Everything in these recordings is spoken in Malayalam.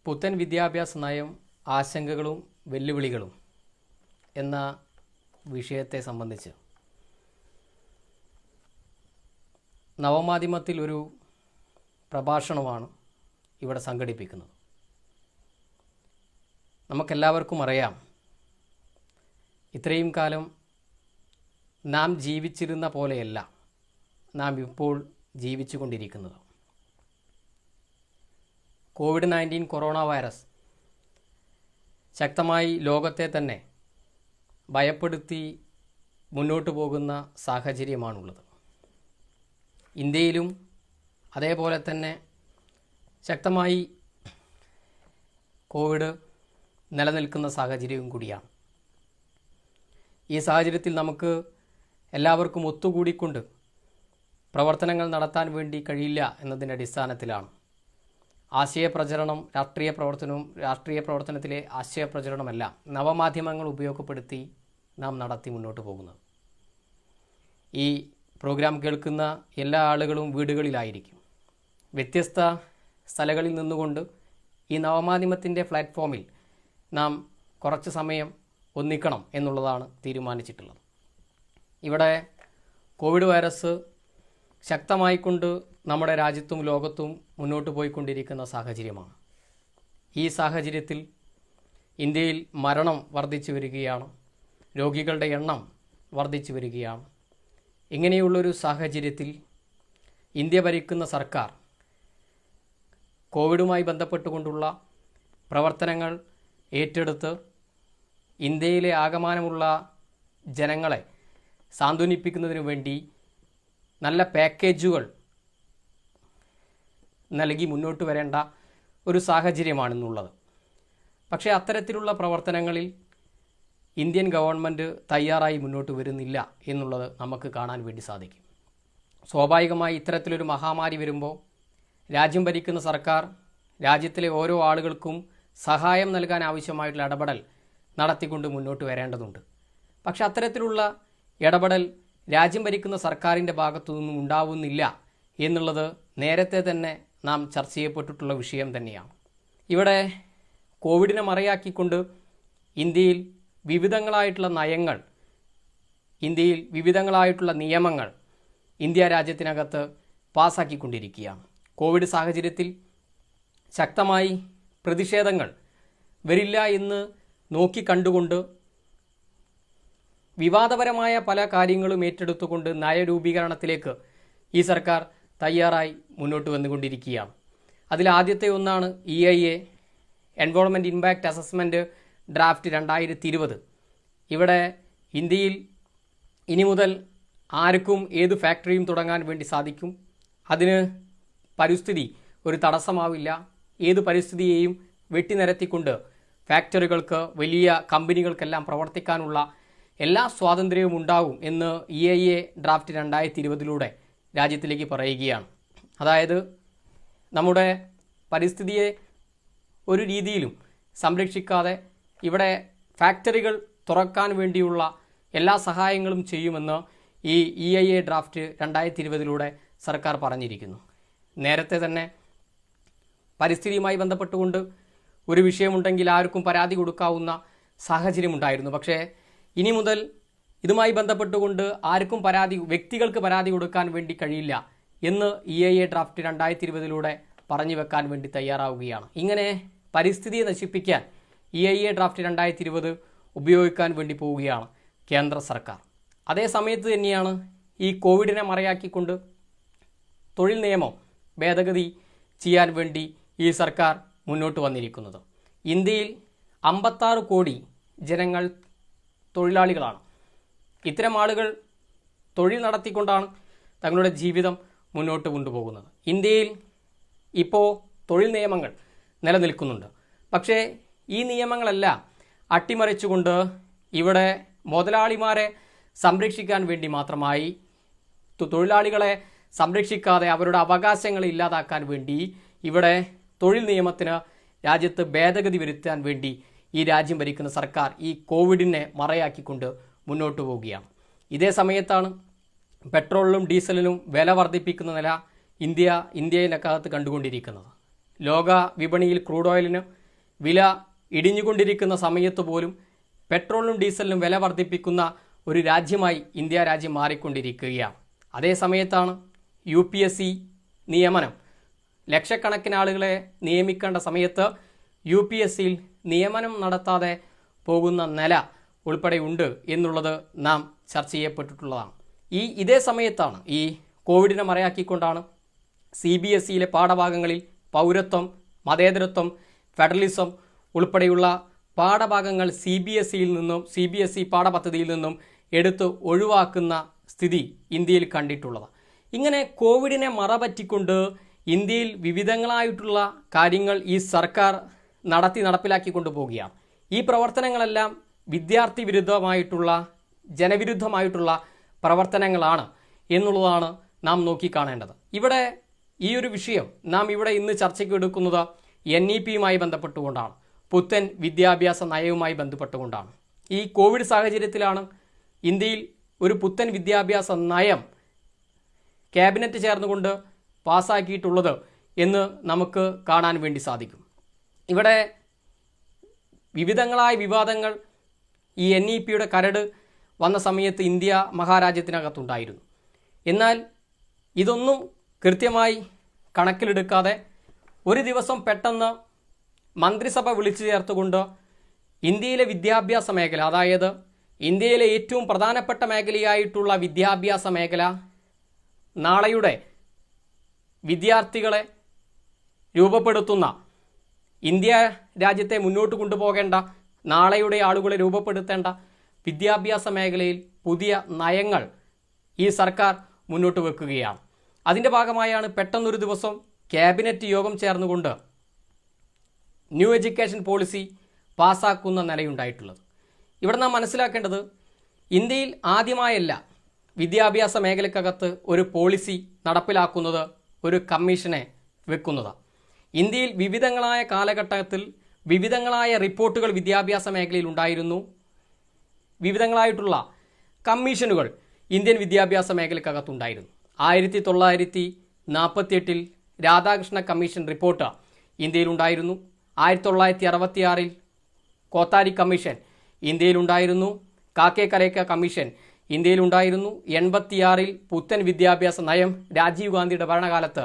പുത്തൻ വിദ്യാഭ്യാസ നയം ആശങ്കകളും വെല്ലുവിളികളും എന്ന വിഷയത്തെ സംബന്ധിച്ച് നവമാധ്യമത്തിൽ ഒരു പ്രഭാഷണമാണ് ഇവിടെ സംഘടിപ്പിക്കുന്നത്. നമുക്കെല്ലാവർക്കും അറിയാം, ഇത്രയും കാലം നാം ജീവിച്ചിരുന്ന പോലെയല്ല നാം ഇപ്പോൾ ജീവിച്ചു കൊണ്ടിരിക്കുന്നത്. കോവിഡ്-19 കൊറോണ വൈറസ് ശക്തമായി ലോകത്തെ തന്നെ ഭയപ്പെടുത്തി മുന്നോട്ട് പോകുന്ന സാഹചര്യമാണുള്ളത്. ഇന്ത്യയിലും അതേപോലെ തന്നെ ശക്തമായി കോവിഡ് നിലനിൽക്കുന്ന സാഹചര്യവും കൂടിയാണ്. ഈ സാഹചര്യത്തിൽ നമുക്ക് എല്ലാവർക്കും ഒത്തുകൂടിക്കൊണ്ട് പ്രവർത്തനങ്ങൾ നടത്താൻ വേണ്ടി കഴിയില്ല എന്നതിൻ്റെ അടിസ്ഥാനത്തിലാണ് ആശയപ്രചരണം, രാഷ്ട്രീയ പ്രവർത്തനത്തിലെ ആശയപ്രചരണമെല്ലാം നവമാധ്യമങ്ങൾ ഉപയോഗപ്പെടുത്തി നാം നടത്തി മുന്നോട്ട് പോകുന്നത്. ഈ പ്രോഗ്രാം കേൾക്കുന്ന എല്ലാ ആളുകളും വീടുകളിലായിരിക്കും. വ്യത്യസ്ത സ്ഥലങ്ങളിൽ നിന്നുകൊണ്ട് ഈ നവമാധ്യമത്തിൻ്റെ പ്ലാറ്റ്ഫോമിൽ നാം കുറച്ച് സമയം ഒന്നിക്കണം എന്നുള്ളതാണ് തീരുമാനിച്ചിട്ടുള്ളത്. ഇവിടെ കോവിഡ് വൈറസ് ശക്തമായിക്കൊണ്ട് നമ്മുടെ രാജ്യത്തും ലോകത്തും മുന്നോട്ട് പോയിക്കൊണ്ടിരിക്കുന്ന സാഹചര്യമാണ്. ഈ സാഹചര്യത്തിൽ ഇന്ത്യയിൽ മരണം വർദ്ധിച്ചു വരികയാണ്, രോഗികളുടെ എണ്ണം വർദ്ധിച്ചു വരികയാണ്. ഇങ്ങനെയുള്ളൊരു സാഹചര്യത്തിൽ ഇന്ത്യ ഭരിക്കുന്ന സർക്കാർ കോവിഡുമായി ബന്ധപ്പെട്ടുകൊണ്ടുള്ള പ്രവർത്തനങ്ങൾ ഏറ്റെടുത്ത് ഇന്ത്യയിലെ ആകമാനമുള്ള ജനങ്ങളെ സാന്ത്വനിപ്പിക്കുന്നതിനു വേണ്ടി നല്ല പാക്കേജുകൾ നൽകി മുന്നോട്ട് വരേണ്ട ഒരു സാഹചര്യമാണെന്നുള്ളത്. പക്ഷേ അത്തരത്തിലുള്ള പ്രവർത്തനങ്ങളിൽ ഇന്ത്യൻ ഗവൺമെൻറ് തയ്യാറായി മുന്നോട്ട് വരുന്നില്ല എന്നുള്ളത് നമുക്ക് കാണാൻ വേണ്ടി സാധിക്കും. സ്വാഭാവികമായി ഇത്തരത്തിലൊരു മഹാമാരി വരുമ്പോൾ രാജ്യം ഭരിക്കുന്ന സർക്കാർ രാജ്യത്തിലെ ഓരോ ആളുകൾക്കും സഹായം നൽകാൻ ആവശ്യമായിട്ടുള്ള ഇടപെടൽ നടത്തിക്കൊണ്ട് മുന്നോട്ട് വരേണ്ടതുണ്ട്. പക്ഷെ അത്തരത്തിലുള്ള ഇടപെടൽ രാജ്യം ഭരിക്കുന്ന സർക്കാരിൻ്റെ ഭാഗത്തു നിന്നും ഉണ്ടാവുന്നില്ല എന്നുള്ളത് നേരത്തെ തന്നെ നാം ചർച്ച ചെയ്യപ്പെട്ടിട്ടുള്ള വിഷയം തന്നെയാണ്. ഇവിടെ കോവിഡിനെ മറയാക്കിക്കൊണ്ട് ഇന്ത്യയിൽ വിവിധങ്ങളായിട്ടുള്ള നയങ്ങൾ, ഇന്ത്യയിൽ വിവിധങ്ങളായിട്ടുള്ള നിയമങ്ങൾ ഇന്ത്യ രാജ്യത്തിനകത്ത് പാസ്സാക്കിക്കൊണ്ടിരിക്കുകയാണ്. കോവിഡ് സാഹചര്യത്തിൽ ശക്തമായി പ്രതിഷേധങ്ങൾ വരില്ല എന്ന് നോക്കിക്കണ്ടുകൊണ്ട് വിവാദപരമായ പല കാര്യങ്ങളും ഏറ്റെടുത്തുകൊണ്ട് നയരൂപീകരണത്തിലേക്ക് ഈ സർക്കാർ തയ്യാറായി മുന്നോട്ട് വന്നുകൊണ്ടിരിക്കുകയാണ്. അതിൽ ആദ്യത്തെ ഒന്നാണ് EIA environment impact assessment draft 2020. ഇവിടെ ഇന്ത്യയിൽ ഇനി മുതൽ ആർക്കും ഏത് ഫാക്ടറിയും തുടങ്ങാൻ വേണ്ടി സാധിക്കും. അതിന് പരിസ്ഥിതി ഒരു തടസ്സമാവില്ല. ഏത് പരിസ്ഥിതിയെയും വെട്ടിനിരത്തിക്കൊണ്ട് ഫാക്ടറികൾക്ക്, വലിയ കമ്പനികൾക്കെല്ലാം പ്രവർത്തിക്കാനുള്ള എല്ലാ സ്വാതന്ത്ര്യവും ഉണ്ടാകും എന്ന് EIA ഡ്രാഫ്റ്റ് 2020 രാജ്യത്തിലേക്ക് പറയുകയാണ്. അതായത് നമ്മുടെ പരിസ്ഥിതിയെ ഒരു രീതിയിലും സംരക്ഷിക്കാതെ ഇവിടെ ഫാക്ടറികൾ തുറക്കാൻ വേണ്ടിയുള്ള എല്ലാ സഹായങ്ങളും ചെയ്യുമെന്ന് ഈ EIA ഡ്രാഫ്റ്റ് 2020 സർക്കാർ പറഞ്ഞിരിക്കുന്നു. നേരത്തെ തന്നെ പരിസ്ഥിതിയുമായി ബന്ധപ്പെട്ടുകൊണ്ട് ഒരു വിഷയമുണ്ടെങ്കിൽ ആർക്കും പരാതി കൊടുക്കാവുന്ന സാഹചര്യമുണ്ടായിരുന്നു. പക്ഷേ ഇനി മുതൽ ഇതുമായി ബന്ധപ്പെട്ടുകൊണ്ട് ആർക്കും വ്യക്തികൾക്ക് പരാതി കൊടുക്കാൻ വേണ്ടി കഴിയില്ല എന്ന് EIA ഡ്രാഫ്റ്റ് 2020 പറഞ്ഞു വെക്കാൻ വേണ്ടി തയ്യാറാവുകയാണ്. ഇങ്ങനെ പരിസ്ഥിതിയെ നശിപ്പിക്കാൻ EIA ഡ്രാഫ്റ്റ് 2020 ഉപയോഗിക്കാൻ വേണ്ടി പോവുകയാണ് കേന്ദ്ര സർക്കാർ. അതേ സമയത്ത് തന്നെയാണ് ഈ കോവിഡിനെ മറയാക്കിക്കൊണ്ട് തൊഴിൽ നിയമം ഭേദഗതി ചെയ്യാൻ വേണ്ടി ഈ സർക്കാർ മുന്നോട്ട് വന്നിരിക്കുന്നത്. ഇന്ത്യയിൽ 56 കോടി ജനങ്ങൾ തൊഴിലാളികളാണ്. ഇത്തരം ആളുകൾ തൊഴിൽ നടത്തിക്കൊണ്ടാണ് തങ്ങളുടെ ജീവിതം മുന്നോട്ട് കൊണ്ടുപോകുന്നത്. ഇന്ത്യയിൽ ഇപ്പോൾ തൊഴിൽ നിയമങ്ങൾ നിലനിൽക്കുന്നുണ്ട്. പക്ഷേ ഈ നിയമങ്ങളെല്ലാം അട്ടിമറിച്ചുകൊണ്ട് ഇവിടെ മുതലാളിമാരെ സംരക്ഷിക്കാൻ വേണ്ടി മാത്രമായി, തൊഴിലാളികളെ സംരക്ഷിക്കാതെ അവരുടെ അവകാശങ്ങൾ ഇല്ലാതാക്കാൻ വേണ്ടി ഇവിടെ തൊഴിൽ നിയമത്തിന് രാജ്യത്ത് ഭേദഗതി വരുത്താൻ വേണ്ടി ഈ രാജ്യം ഭരിക്കുന്ന സർക്കാർ ഈ കോവിഡിനെ മറയാക്കിക്കൊണ്ട് മുന്നോട്ട് പോവുകയാണ്. ഇതേ സമയത്താണ് പെട്രോളിനും ഡീസലിനും വില വർദ്ധിപ്പിക്കുന്ന നില ഇന്ത്യയിലകത്ത് കണ്ടുകൊണ്ടിരിക്കുന്നത്. ലോക വിപണിയിൽ ക്രൂഡ് ഓയിലിന് വില ഇടിഞ്ഞുകൊണ്ടിരിക്കുന്ന സമയത്ത് പോലും പെട്രോളിനും ഡീസലിനും വില വർദ്ധിപ്പിക്കുന്ന ഒരു രാജ്യമായി ഇന്ത്യ രാജ്യം മാറിക്കൊണ്ടിരിക്കുകയാണ്. അതേ സമയത്താണ് UPSC നിയമനം ലക്ഷക്കണക്കിന് ആളുകളെ നിയമിക്കേണ്ട സമയത്ത് UPSCയിൽ നിയമനം നടത്താതെ പോകുന്ന നില ഉൾപ്പെടെയുണ്ട് എന്നുള്ളത് നാം ചർച്ച ചെയ്യപ്പെട്ടിട്ടുള്ളതാണ്. ഇതേ സമയത്താണ് ഈ കോവിഡിനെ മറയാക്കിക്കൊണ്ടാണ് CBSEയിലെ പാഠഭാഗങ്ങളിൽ പൗരത്വം, മതേതരത്വം, ഫെഡറലിസം ഉൾപ്പെടെയുള്ള പാഠഭാഗങ്ങൾ CBSE പാഠപദ്ധതിയിൽ നിന്നും എടുത്ത് ഒഴിവാക്കുന്ന സ്ഥിതി ഇന്ത്യയിൽ കണ്ടിട്ടുള്ളത്. ഇങ്ങനെ കോവിഡിനെ മറപറ്റിക്കൊണ്ട് ഇന്ത്യയിൽ വിവിധങ്ങളായിട്ടുള്ള കാര്യങ്ങൾ ഈ സർക്കാർ നടപ്പിലാക്കിക്കൊണ്ടു പോവുകയാണ്. ഈ പ്രവർത്തനങ്ങളെല്ലാം വിദ്യാർത്ഥി വിരുദ്ധമായിട്ടുള്ള, ജനവിരുദ്ധമായിട്ടുള്ള പ്രവർത്തനങ്ങളാണ് എന്നുള്ളതാണ് നാം നോക്കിക്കാണേണ്ടത്. ഇവിടെ ഈ ഒരു വിഷയം നാം ഇവിടെ ഇന്ന് ചർച്ചയ്ക്ക് എടുക്കുന്നത് NEPയുമായി ബന്ധപ്പെട്ടുകൊണ്ടാണ്, പുത്തൻ വിദ്യാഭ്യാസ നയവുമായി ബന്ധപ്പെട്ടുകൊണ്ടാണ്. ഈ കോവിഡ് സാഹചര്യത്തിലാണ് ഇന്ത്യയിൽ ഒരു പുത്തൻ വിദ്യാഭ്യാസ നയം ക്യാബിനറ്റ് ചേർന്നുകൊണ്ട് പാസ്സാക്കിയിട്ടുള്ളത് എന്ന് നമുക്ക് കാണാൻ വേണ്ടി സാധിക്കും. ഇവിടെ വിവിധങ്ങളായ വിവാദങ്ങൾ ഈ NEPയുടെ കരട് വന്ന സമയത്ത് ഇന്ത്യ മഹാരാജ്യത്തിനകത്തുണ്ടായിരുന്നു. എന്നാൽ ഇതൊന്നും കൃത്യമായി കണക്കിലെടുക്കാതെ ഒരു ദിവസം പെട്ടെന്ന് മന്ത്രിസഭ വിളിച്ചു ചേർത്തുകൊണ്ട് ഇന്ത്യയിലെ വിദ്യാഭ്യാസ മേഖല, അതായത് ഇന്ത്യയിലെ ഏറ്റവും പ്രധാനപ്പെട്ട മേഖലയായിട്ടുള്ള വിദ്യാഭ്യാസ മേഖല, നാളെയുടെ വിദ്യാർത്ഥികളെ രൂപപ്പെടുത്തുന്ന, ഇന്ത്യ രാജ്യത്തെ മുന്നോട്ട് കൊണ്ടുപോകേണ്ട, നാളെയുടെ ആളുകളെ രൂപപ്പെടുത്തേണ്ട വിദ്യാഭ്യാസ മേഖലയിൽ പുതിയ നയങ്ങൾ ഈ സർക്കാർ മുന്നോട്ട് വെക്കുകയാണ്. അതിൻ്റെ ഭാഗമായാണ് പെട്ടെന്നൊരു ദിവസം ക്യാബിനറ്റ് യോഗം ചേർന്നുകൊണ്ട് ന്യൂ എഡ്യൂക്കേഷൻ പോളിസി പാസ്സാക്കുന്ന നിലയുണ്ടായിട്ടുള്ളത്. ഇവിടെ നാം മനസ്സിലാക്കേണ്ടത്, ഇന്ത്യയിൽ ആദ്യമായല്ല വിദ്യാഭ്യാസ മേഖലക്കകത്ത് ഒരു പോളിസി നടപ്പിലാക്കുന്നത്, ഒരു കമ്മീഷനെ വെക്കുന്നത്. ഇന്ത്യയിൽ വിവിധങ്ങളായ കാലഘട്ടത്തിൽ വിവിധങ്ങളായ റിപ്പോർട്ടുകൾ വിദ്യാഭ്യാസ മേഖലയിൽ ഉണ്ടായിരുന്നു. വിവിധങ്ങളായിട്ടുള്ള കമ്മീഷനുകൾ ഇന്ത്യൻ വിദ്യാഭ്യാസ മേഖലക്കകത്തുണ്ടായിരുന്നു. 1948 രാധാകൃഷ്ണ കമ്മീഷൻ റിപ്പോർട്ട് ഇന്ത്യയിലുണ്ടായിരുന്നു. 1966 കോത്താരി കമ്മീഷൻ ഇന്ത്യയിലുണ്ടായിരുന്നു. കാക്കെ കലേക്ക കമ്മീഷൻ ഇന്ത്യയിലുണ്ടായിരുന്നു. 86 പുത്തൻ വിദ്യാഭ്യാസ നയം രാജീവ് ഗാന്ധിയുടെ ഭരണകാലത്ത്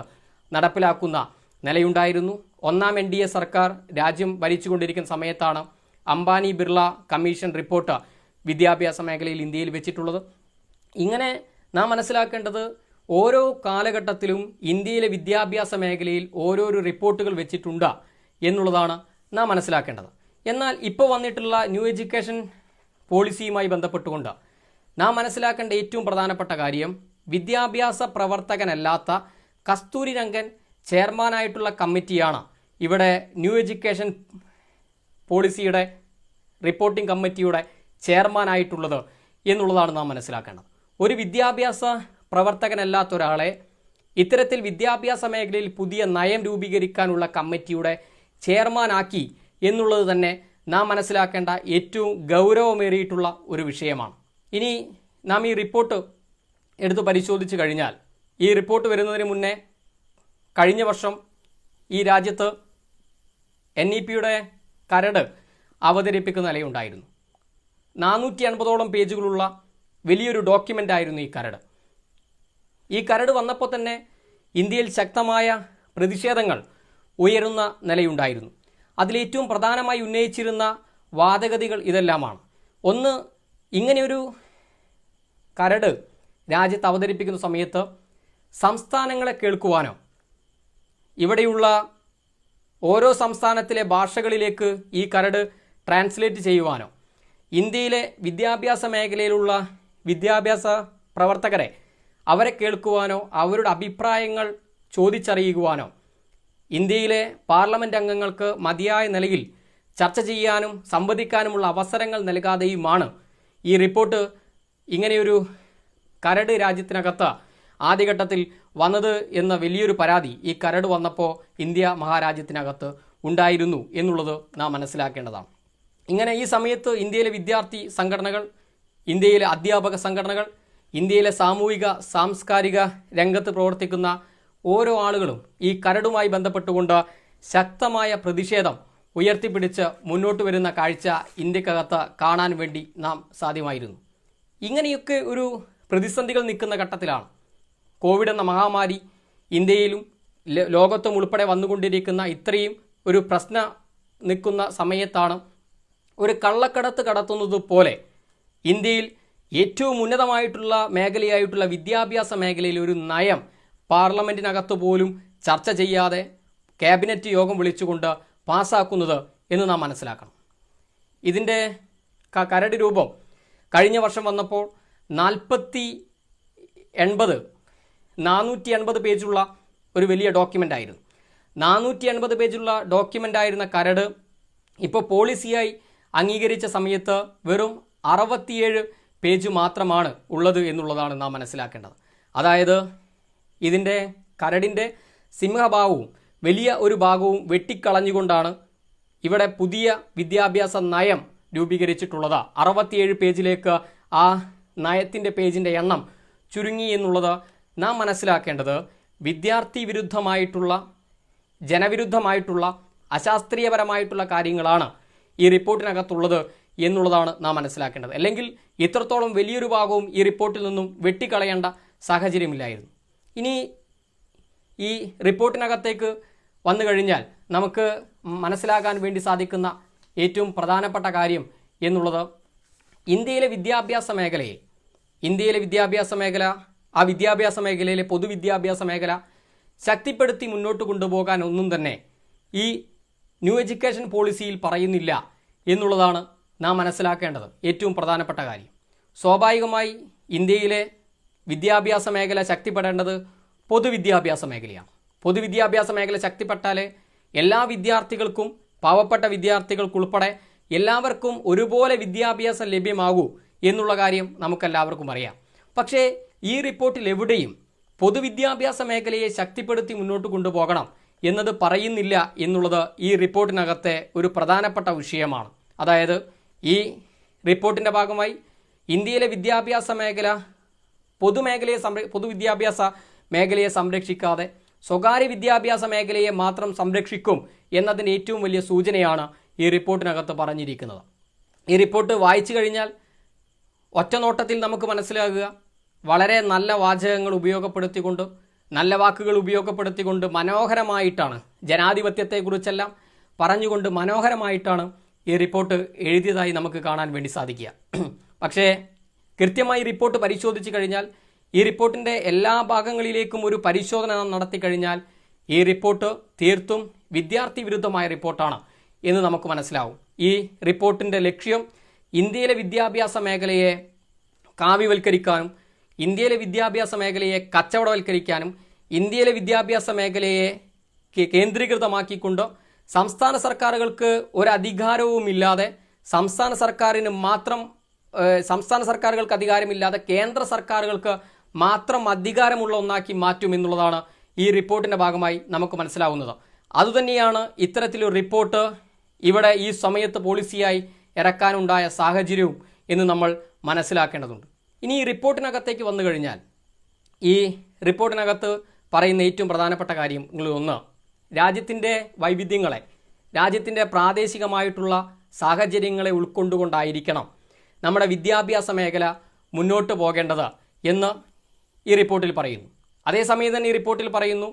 നടപ്പിലാക്കുന്ന നിലയുണ്ടായിരുന്നു. ഒന്നാം NDA സർക്കാർ രാജ്യം ഭരിച്ചുകൊണ്ടിരിക്കുന്ന സമയത്താണ് അംബാനി ബിർള കമ്മീഷൻ റിപ്പോർട്ട് വിദ്യാഭ്യാസ മേഖലയിൽ ഇന്ത്യയിൽ വെച്ചിട്ടുള്ളത്. ഇങ്ങനെ നാം മനസ്സിലാക്കേണ്ടത്, ഓരോ കാലഘട്ടത്തിലും ഇന്ത്യയിലെ വിദ്യാഭ്യാസ മേഖലയിൽ ഓരോരോ റിപ്പോർട്ടുകൾ വെച്ചിട്ടുണ്ട് എന്നുള്ളതാണ് നാം മനസ്സിലാക്കേണ്ടത്. എന്നാൽ ഇപ്പോൾ വന്നിട്ടുള്ള ന്യൂ എഡ്യൂക്കേഷൻ പോളിസിയുമായി ബന്ധപ്പെട്ടുകൊണ്ട് നാം മനസ്സിലാക്കേണ്ട ഏറ്റവും പ്രധാനപ്പെട്ട കാര്യം, വിദ്യാഭ്യാസ പ്രവർത്തകനല്ലാത്ത കസ്തൂരി രംഗൻ ചെയർമാനായിട്ടുള്ള കമ്മിറ്റിയാണ് ഇവിടെ ന്യൂ എഡ്യൂക്കേഷൻ പോളിസിയുടെ റിപ്പോർട്ടിംഗ് കമ്മിറ്റിയുടെ ചെയർമാനായിട്ടുള്ളത് എന്നുള്ളതാണ് നാം മനസ്സിലാക്കേണ്ടത്. ഒരു വിദ്യാഭ്യാസ പ്രവർത്തകനല്ലാത്ത ഒരാളെ ഇത്തരത്തിൽ വിദ്യാഭ്യാസ മേഖലയിൽ പുതിയ നയം രൂപീകരിക്കാനുള്ള കമ്മിറ്റിയുടെ ചെയർമാനാക്കി എന്നുള്ളത് തന്നെ നാം മനസ്സിലാക്കേണ്ട ഏറ്റവും ഗൗരവമേറിയിട്ടുള്ള ഒരു വിഷയമാണ്. ഇനി നാം ഈ റിപ്പോർട്ട് എടുത്ത് പരിശോധിച്ച് കഴിഞ്ഞാൽ, ഈ റിപ്പോർട്ട് വരുന്നതിന് മുന്നേ കഴിഞ്ഞ വർഷം ഈ രാജ്യത്ത് NEPയുടെ കരട് അവതരിപ്പിക്കുന്ന നിലയുണ്ടായിരുന്നു. 480ഓളം പേജുകളുള്ള വലിയൊരു ഡോക്യുമെൻ്റ് ആയിരുന്നു ഈ കരട്. ഈ കരട് വന്നപ്പോൾ തന്നെ ഇന്ത്യയിൽ ശക്തമായ പ്രതിഷേധങ്ങൾ ഉയരുന്ന നിലയുണ്ടായിരുന്നു. അതിലേറ്റവും പ്രധാനമായി ഉന്നയിച്ചിരുന്ന വാദഗതികൾ ഇതെല്ലാമാണ്. ഒന്ന്, ഇങ്ങനെയൊരു കരട് രാജ്യത്ത് അവതരിപ്പിക്കുന്ന സമയത്ത് സംസ്ഥാനങ്ങളെ കേൾക്കുവാനോ ഇവിടെയുള്ള ഓരോ സംസ്ഥാനത്തിലെ ഭാഷകളിലേക്ക് ഈ കരട് ട്രാൻസ്ലേറ്റ് ചെയ്യുവാനോ, ഇന്ത്യയിലെ വിദ്യാഭ്യാസ മേഖലയിലുള്ള വിദ്യാഭ്യാസ പ്രവർത്തകരെ അവരെ കേൾക്കുവാനോ അവരുടെ അഭിപ്രായങ്ങൾ ചോദിച്ചറിയുവാനോ ഇന്ത്യയിലെ പാർലമെൻറ്റ് അംഗങ്ങൾക്ക് മതിയായ നിലയിൽ ചർച്ച ചെയ്യാനും സംവദിക്കാനുമുള്ള അവസരങ്ങൾ നൽകാതെയുമാണ് ഈ റിപ്പോർട്ട്, ഇങ്ങനെയൊരു കരട് രാജ്യത്തിനകത്ത് ആദ്യഘട്ടത്തിൽ വന്നത് എന്ന വലിയൊരു പരാതി ഈ കരട് വന്നപ്പോൾ ഇന്ത്യ മഹാരാജ്യത്തിനകത്ത് ഉണ്ടായിരുന്നു എന്നുള്ളത് നാം മനസ്സിലാക്കേണ്ടതാണ്. ഇങ്ങനെ ഈ സമയത്ത് ഇന്ത്യയിലെ വിദ്യാർത്ഥി സംഘടനകൾ, ഇന്ത്യയിലെ അധ്യാപക സംഘടനകൾ, ഇന്ത്യയിലെ സാമൂഹിക സാംസ്കാരിക രംഗത്ത് പ്രവർത്തിക്കുന്ന ഓരോ ആളുകളും ഈ കരടുമായി ബന്ധപ്പെട്ടുകൊണ്ട് ശക്തമായ പ്രതിഷേധം ഉയർത്തിപ്പിടിച്ച് മുന്നോട്ട് വരുന്ന കാഴ്ച ഇന്ത്യക്കകത്ത് കാണാൻ വേണ്ടി നാം സാധ്യമായിരുന്നു. ഇങ്ങനെയൊക്കെ ഒരു പ്രതിസന്ധികൾ നിൽക്കുന്ന ഘട്ടത്തിലാണ് കോവിഡ് എന്ന മഹാമാരി ഇന്ത്യയിലും ലോകത്തും ഉൾപ്പെടെ വന്നുകൊണ്ടിരിക്കുന്ന ഇത്രയും ഒരു പ്രശ്നം നിൽക്കുന്ന സമയത്താണ് ഒരു കള്ളക്കടത്ത് കടത്തുന്നത് പോലെ ഇന്ത്യയിൽ ഏറ്റവും ഉന്നതമായിട്ടുള്ള മേഖലയായിട്ടുള്ള വിദ്യാഭ്യാസ മേഖലയിൽ ഒരു നയം പാർലമെൻറ്റിനകത്ത് പോലും ചർച്ച ചെയ്യാതെ ക്യാബിനറ്റ് യോഗം വിളിച്ചുകൊണ്ട് പാസ്സാക്കുന്നത് എന്ന് നാം മനസ്സിലാക്കണം. ഇതിൻ്റെ കരട് രൂപം കഴിഞ്ഞ വർഷം വന്നപ്പോൾ 480 പേജുള്ള ഒരു വലിയ ഡോക്യുമെൻ്റ് ആയിരുന്നു. 480 പേജുള്ള ഡോക്യുമെൻ്റ് ആയിരുന്ന കരട് ഇപ്പോൾ പോളിസിയായി അംഗീകരിച്ച സമയത്ത് വെറും 67 പേജ് മാത്രമാണ് ഉള്ളത് എന്നുള്ളതാണ് നാം മനസ്സിലാക്കേണ്ടത്. അതായത് ഇതിൻ്റെ കരടിൻ്റെ സിംഹഭാഗവും വലിയ ഒരു ഭാഗവും വെട്ടിക്കളഞ്ഞുകൊണ്ടാണ് ഇവിടെ പുതിയ വിദ്യാഭ്യാസ നയം രൂപീകരിച്ചിട്ടുള്ളത്. 67 പേജിലേക്ക് ആ നയത്തിൻ്റെ പേജിൻ്റെ എണ്ണം ചുരുങ്ങി എന്നുള്ളത് നാം മനസ്സിലാക്കേണ്ടത് വിദ്യാർത്ഥി വിരുദ്ധമായിട്ടുള്ള ജനവിരുദ്ധമായിട്ടുള്ള അശാസ്ത്രീയപരമായിട്ടുള്ള കാര്യങ്ങളാണ് ഈ റിപ്പോർട്ടിനകത്തുള്ളത് എന്നുള്ളതാണ് നാം മനസ്സിലാക്കേണ്ടത്. അല്ലെങ്കിൽ ഇത്രത്തോളം വലിയൊരു ഭാഗവും ഈ റിപ്പോർട്ടിൽ നിന്നും വെട്ടിക്കളയേണ്ട സാഹചര്യമില്ലായിരുന്നു. ഇനി ഈ റിപ്പോർട്ടിനകത്തേക്ക് വന്നു കഴിഞ്ഞാൽ നമുക്ക് മനസ്സിലാക്കാൻ വേണ്ടി സാധിക്കുന്ന ഏറ്റവും പ്രധാനപ്പെട്ട കാര്യം എന്നുള്ളത് ഇന്ത്യയിലെ വിദ്യാഭ്യാസ മേഖല ആ വിദ്യാഭ്യാസ മേഖലയിലെ പൊതുവിദ്യാഭ്യാസ മേഖല ശക്തിപ്പെടുത്തി മുന്നോട്ട് കൊണ്ടുപോകാൻ ഒന്നും തന്നെ ഈ ന്യൂ എഡ്യൂക്കേഷൻ പോളിസിയിൽ പറയുന്നില്ല എന്നുള്ളതാണ് നാം മനസ്സിലാക്കേണ്ടത് ഏറ്റവും പ്രധാനപ്പെട്ട കാര്യം. സ്വാഭാവികമായി ഇന്ത്യയിലെ വിദ്യാഭ്യാസ മേഖല ശക്തിപ്പെടേണ്ടത് പൊതുവിദ്യാഭ്യാസ മേഖലയാണ്. പൊതുവിദ്യാഭ്യാസ മേഖല ശക്തിപ്പെട്ടാലേ എല്ലാ വിദ്യാർത്ഥികൾക്കും പാവപ്പെട്ട വിദ്യാർത്ഥികൾക്കുൾപ്പെടെ എല്ലാവർക്കും ഒരുപോലെ വിദ്യാഭ്യാസം ലഭ്യമാകൂ എന്നുള്ള കാര്യം നമുക്കെല്ലാവർക്കും അറിയാം. പക്ഷേ ഈ റിപ്പോർട്ടിൽ എവിടെയും പൊതുവിദ്യാഭ്യാസ മേഖലയെ ശക്തിപ്പെടുത്തി മുന്നോട്ട് കൊണ്ടുപോകണം എന്നത് പറയുന്നില്ല എന്നുള്ളത് ഈ റിപ്പോർട്ടിനകത്തെ ഒരു പ്രധാനപ്പെട്ട വിഷയമാണ്. അതായത് ഈ റിപ്പോർട്ടിൻ്റെ ഭാഗമായി ഇന്ത്യയിലെ വിദ്യാഭ്യാസ മേഖല പൊതുവിദ്യാഭ്യാസ മേഖലയെ സംരക്ഷിക്കാതെ സ്വകാര്യ വിദ്യാഭ്യാസ മേഖലയെ മാത്രം സംരക്ഷിക്കും എന്നതിൻ്റെ ഏറ്റവും വലിയ സൂചനയാണ് ഈ റിപ്പോർട്ടിനകത്ത് പറഞ്ഞിരിക്കുന്നത്. ഈ റിപ്പോർട്ട് വായിച്ചു കഴിഞ്ഞാൽ ഒറ്റനോട്ടത്തിൽ നമുക്ക് മനസ്സിലാകുക വളരെ നല്ല വാചകങ്ങൾ ഉപയോഗപ്പെടുത്തിക്കൊണ്ട് നല്ല വാക്കുകൾ ഉപയോഗപ്പെടുത്തിക്കൊണ്ട് മനോഹരമായിട്ടാണ് ജനാധിപത്യത്തെക്കുറിച്ചെല്ലാം പറഞ്ഞുകൊണ്ട് മനോഹരമായിട്ടാണ് ഈ റിപ്പോർട്ട് എഴുതിയതായി നമുക്ക് കാണാൻ വേണ്ടി സാധിക്കുക. പക്ഷേ കൃത്യമായി റിപ്പോർട്ട് പരിശോധിച്ച് കഴിഞ്ഞാൽ ഈ റിപ്പോർട്ടിൻ്റെ എല്ലാ ഭാഗങ്ങളിലേക്കും ഒരു പരിശോധന നടത്തി കഴിഞ്ഞാൽ ഈ റിപ്പോർട്ട് തീർത്തും വിദ്യാർത്ഥി വിരുദ്ധമായ റിപ്പോർട്ടാണ് എന്ന് നമുക്ക് മനസ്സിലാവും. ഈ റിപ്പോർട്ടിൻ്റെ ലക്ഷ്യം ഇന്ത്യയിലെ വിദ്യാഭ്യാസ മേഖലയെ കാവ്യവൽക്കരിക്കാനും ഇന്ത്യയിലെ വിദ്യാഭ്യാസ മേഖലയെ കച്ചവടവൽക്കരിക്കാനും ഇന്ത്യയിലെ വിദ്യാഭ്യാസ മേഖലയെ കേന്ദ്രീകൃതമാക്കിക്കൊണ്ട് സംസ്ഥാന സർക്കാരുകൾക്ക് ഒരധികാരവുമില്ലാതെ സംസ്ഥാന സർക്കാരുകൾക്ക് അധികാരമില്ലാതെ കേന്ദ്ര സർക്കാരുകൾക്ക് മാത്രം അധികാരമുള്ള ഒന്നാക്കി മാറ്റും എന്നുള്ളതാണ് ഈ റിപ്പോർട്ടിൻ്റെ ഭാഗമായി നമുക്ക് മനസ്സിലാവുന്നത്. അതുതന്നെയാണ് ഇത്തരത്തിലൊരു റിപ്പോർട്ട് ഇവിടെ ഈ സമയത്ത് പോളിസിയായി ഇറക്കാനുണ്ടായ സാഹചര്യവും എന്ന് നമ്മൾ മനസ്സിലാക്കേണ്ടതുണ്ട്. ഇനി ഈ റിപ്പോർട്ടിനകത്തേക്ക് വന്നു കഴിഞ്ഞാൽ ഈ റിപ്പോർട്ടിനകത്ത് പറയുന്ന ഏറ്റവും പ്രധാനപ്പെട്ട കാര്യങ്ങളിൽ ഒന്ന് രാജ്യത്തിൻ്റെ വൈവിധ്യങ്ങളെ രാജ്യത്തിൻ്റെ പ്രാദേശികമായിട്ടുള്ള സാഹചര്യങ്ങളെ ഉൾക്കൊണ്ടുകൊണ്ടായിരിക്കണം നമ്മുടെ വിദ്യാഭ്യാസ മേഖല മുന്നോട്ട് പോകേണ്ടത് എന്ന് ഈ റിപ്പോർട്ടിൽ പറയുന്നു. അതേസമയം തന്നെ ഈ റിപ്പോർട്ടിൽ പറയുന്നു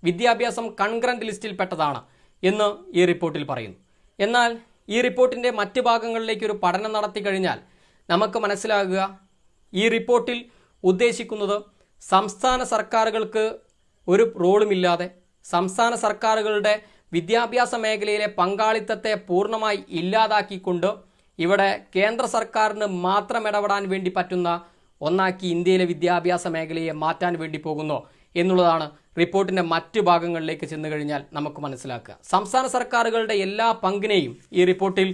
വിദ്യാഭ്യാസം കൺകറന്റ് ലിസ്റ്റിൽപ്പെട്ടതാണ് എന്ന് ഈ റിപ്പോർട്ടിൽ പറയുന്നു. എന്നാൽ ഈ റിപ്പോർട്ടിൻ്റെ മറ്റ് ഭാഗങ്ങളിലേക്ക് ഒരു പഠനം നടത്തി കഴിഞ്ഞാൽ നമുക്ക് മനസ്സിലാകുക ഈ റിപ്പോർട്ടിൽ ഉദ്ദേശിക്കുന്നത് സംസ്ഥാന സർക്കാരുകൾക്ക് ഒരു റോളുമില്ലാതെ സംസ്ഥാന സർക്കാരുകളുടെ വിദ്യാഭ്യാസ മേഖലയിലെ പങ്കാളിത്തത്തെ പൂർണ്ണമായി ഇല്ലാതാക്കിക്കൊണ്ട് ഇവിടെ കേന്ദ്ര സർക്കാരിന് മാത്രം ഇടപെടാൻ വേണ്ടി പറ്റുന്ന ഒന്നാക്കി ഇന്ത്യയിലെ വിദ്യാഭ്യാസ മേഖലയെ മാറ്റാൻ വേണ്ടി പോകുന്നു എന്നുള്ളതാണ് റിപ്പോർട്ടിൻ്റെ മറ്റു ഭാഗങ്ങളിലേക്ക് ചെന്നു കഴിഞ്ഞാൽ നമുക്ക് മനസ്സിലാക്കുക. സംസ്ഥാന സർക്കാരുകളുടെ എല്ലാ പങ്കിനെയും ഈ റിപ്പോർട്ടിൽ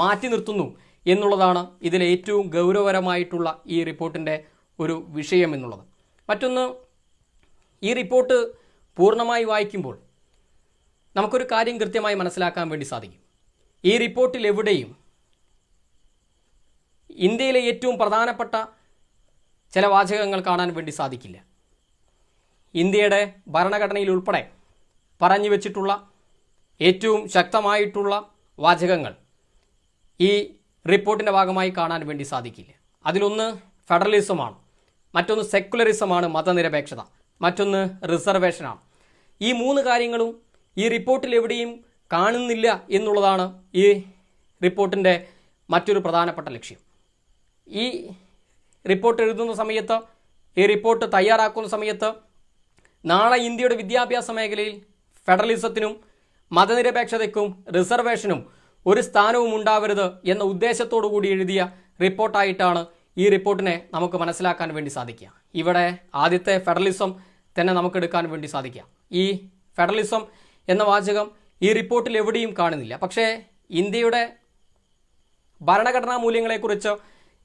മാറ്റി നിർത്തുന്നു എന്നുള്ളതാണ് ഇതിലെ ഏറ്റവും ഗൗരവകരമായിട്ടുള്ള ഈ റിപ്പോർട്ടിൻ്റെ ഒരു വിഷയം എന്നുള്ളത്. മറ്റൊന്ന്, ഈ റിപ്പോർട്ട് പൂർണ്ണമായി വായിക്കുമ്പോൾ നമുക്കൊരു കാര്യം കൃത്യമായി മനസ്സിലാക്കാൻ വേണ്ടി സാധിക്കും. ഈ റിപ്പോർട്ടിൽ എവിടെയും ഇന്ത്യയിലെ ഏറ്റവും പ്രധാനപ്പെട്ട ചില വാചകങ്ങൾ കാണാൻ വേണ്ടി സാധിക്കില്ല. ഇന്ത്യയുടെ ഭരണഘടനയിൽ ഉൾപ്പെടെ പറഞ്ഞു വെച്ചിട്ടുള്ള ഏറ്റവും ശക്തമായിട്ടുള്ള വാചകങ്ങൾ ഈ റിപ്പോർട്ടിൻ്റെ ഭാഗമായി കാണാൻ വേണ്ടി സാധിക്കില്ല. അതിലൊന്ന് ഫെഡറലിസമാണ്, മറ്റൊന്ന് സെക്കുലറിസമാണ്, മതനിരപേക്ഷത, മറ്റൊന്ന് റിസർവേഷനാണ്. ഈ മൂന്ന് കാര്യങ്ങളും ഈ റിപ്പോർട്ടിൽ എവിടെയും കാണുന്നില്ല എന്നുള്ളതാണ് ഈ റിപ്പോർട്ടിൻ്റെ മറ്റൊരു പ്രധാനപ്പെട്ട ലക്ഷ്യം. ഈ റിപ്പോർട്ട് എഴുതുന്ന സമയത്ത്, ഈ റിപ്പോർട്ട് തയ്യാറാക്കുന്ന സമയത്ത് നാളെ ഇന്ത്യയുടെ വിദ്യാഭ്യാസ മേഖലയിൽ ഫെഡറലിസത്തിനും മതനിരപേക്ഷതയ്ക്കും റിസർവേഷനും ഒരു സ്ഥാനവും ഉണ്ടാവരുത് എന്ന ഉദ്ദേശത്തോടു കൂടി എഴുതിയ റിപ്പോർട്ടായിട്ടാണ് ഈ റിപ്പോർട്ടിനെ നമുക്ക് മനസ്സിലാക്കാൻ വേണ്ടി സാധിക്കുക. ഇവിടെ ആദ്യത്തെ ഫെഡറലിസം തന്നെ നമുക്ക് എടുക്കാൻ വേണ്ടി സാധിക്കുക. ഈ ഫെഡറലിസം എന്ന വാചകം ഈ റിപ്പോർട്ടിൽ എവിടെയും കാണുന്നില്ല. പക്ഷേ ഇന്ത്യയുടെ ഭരണഘടനാ മൂല്യങ്ങളെക്കുറിച്ച്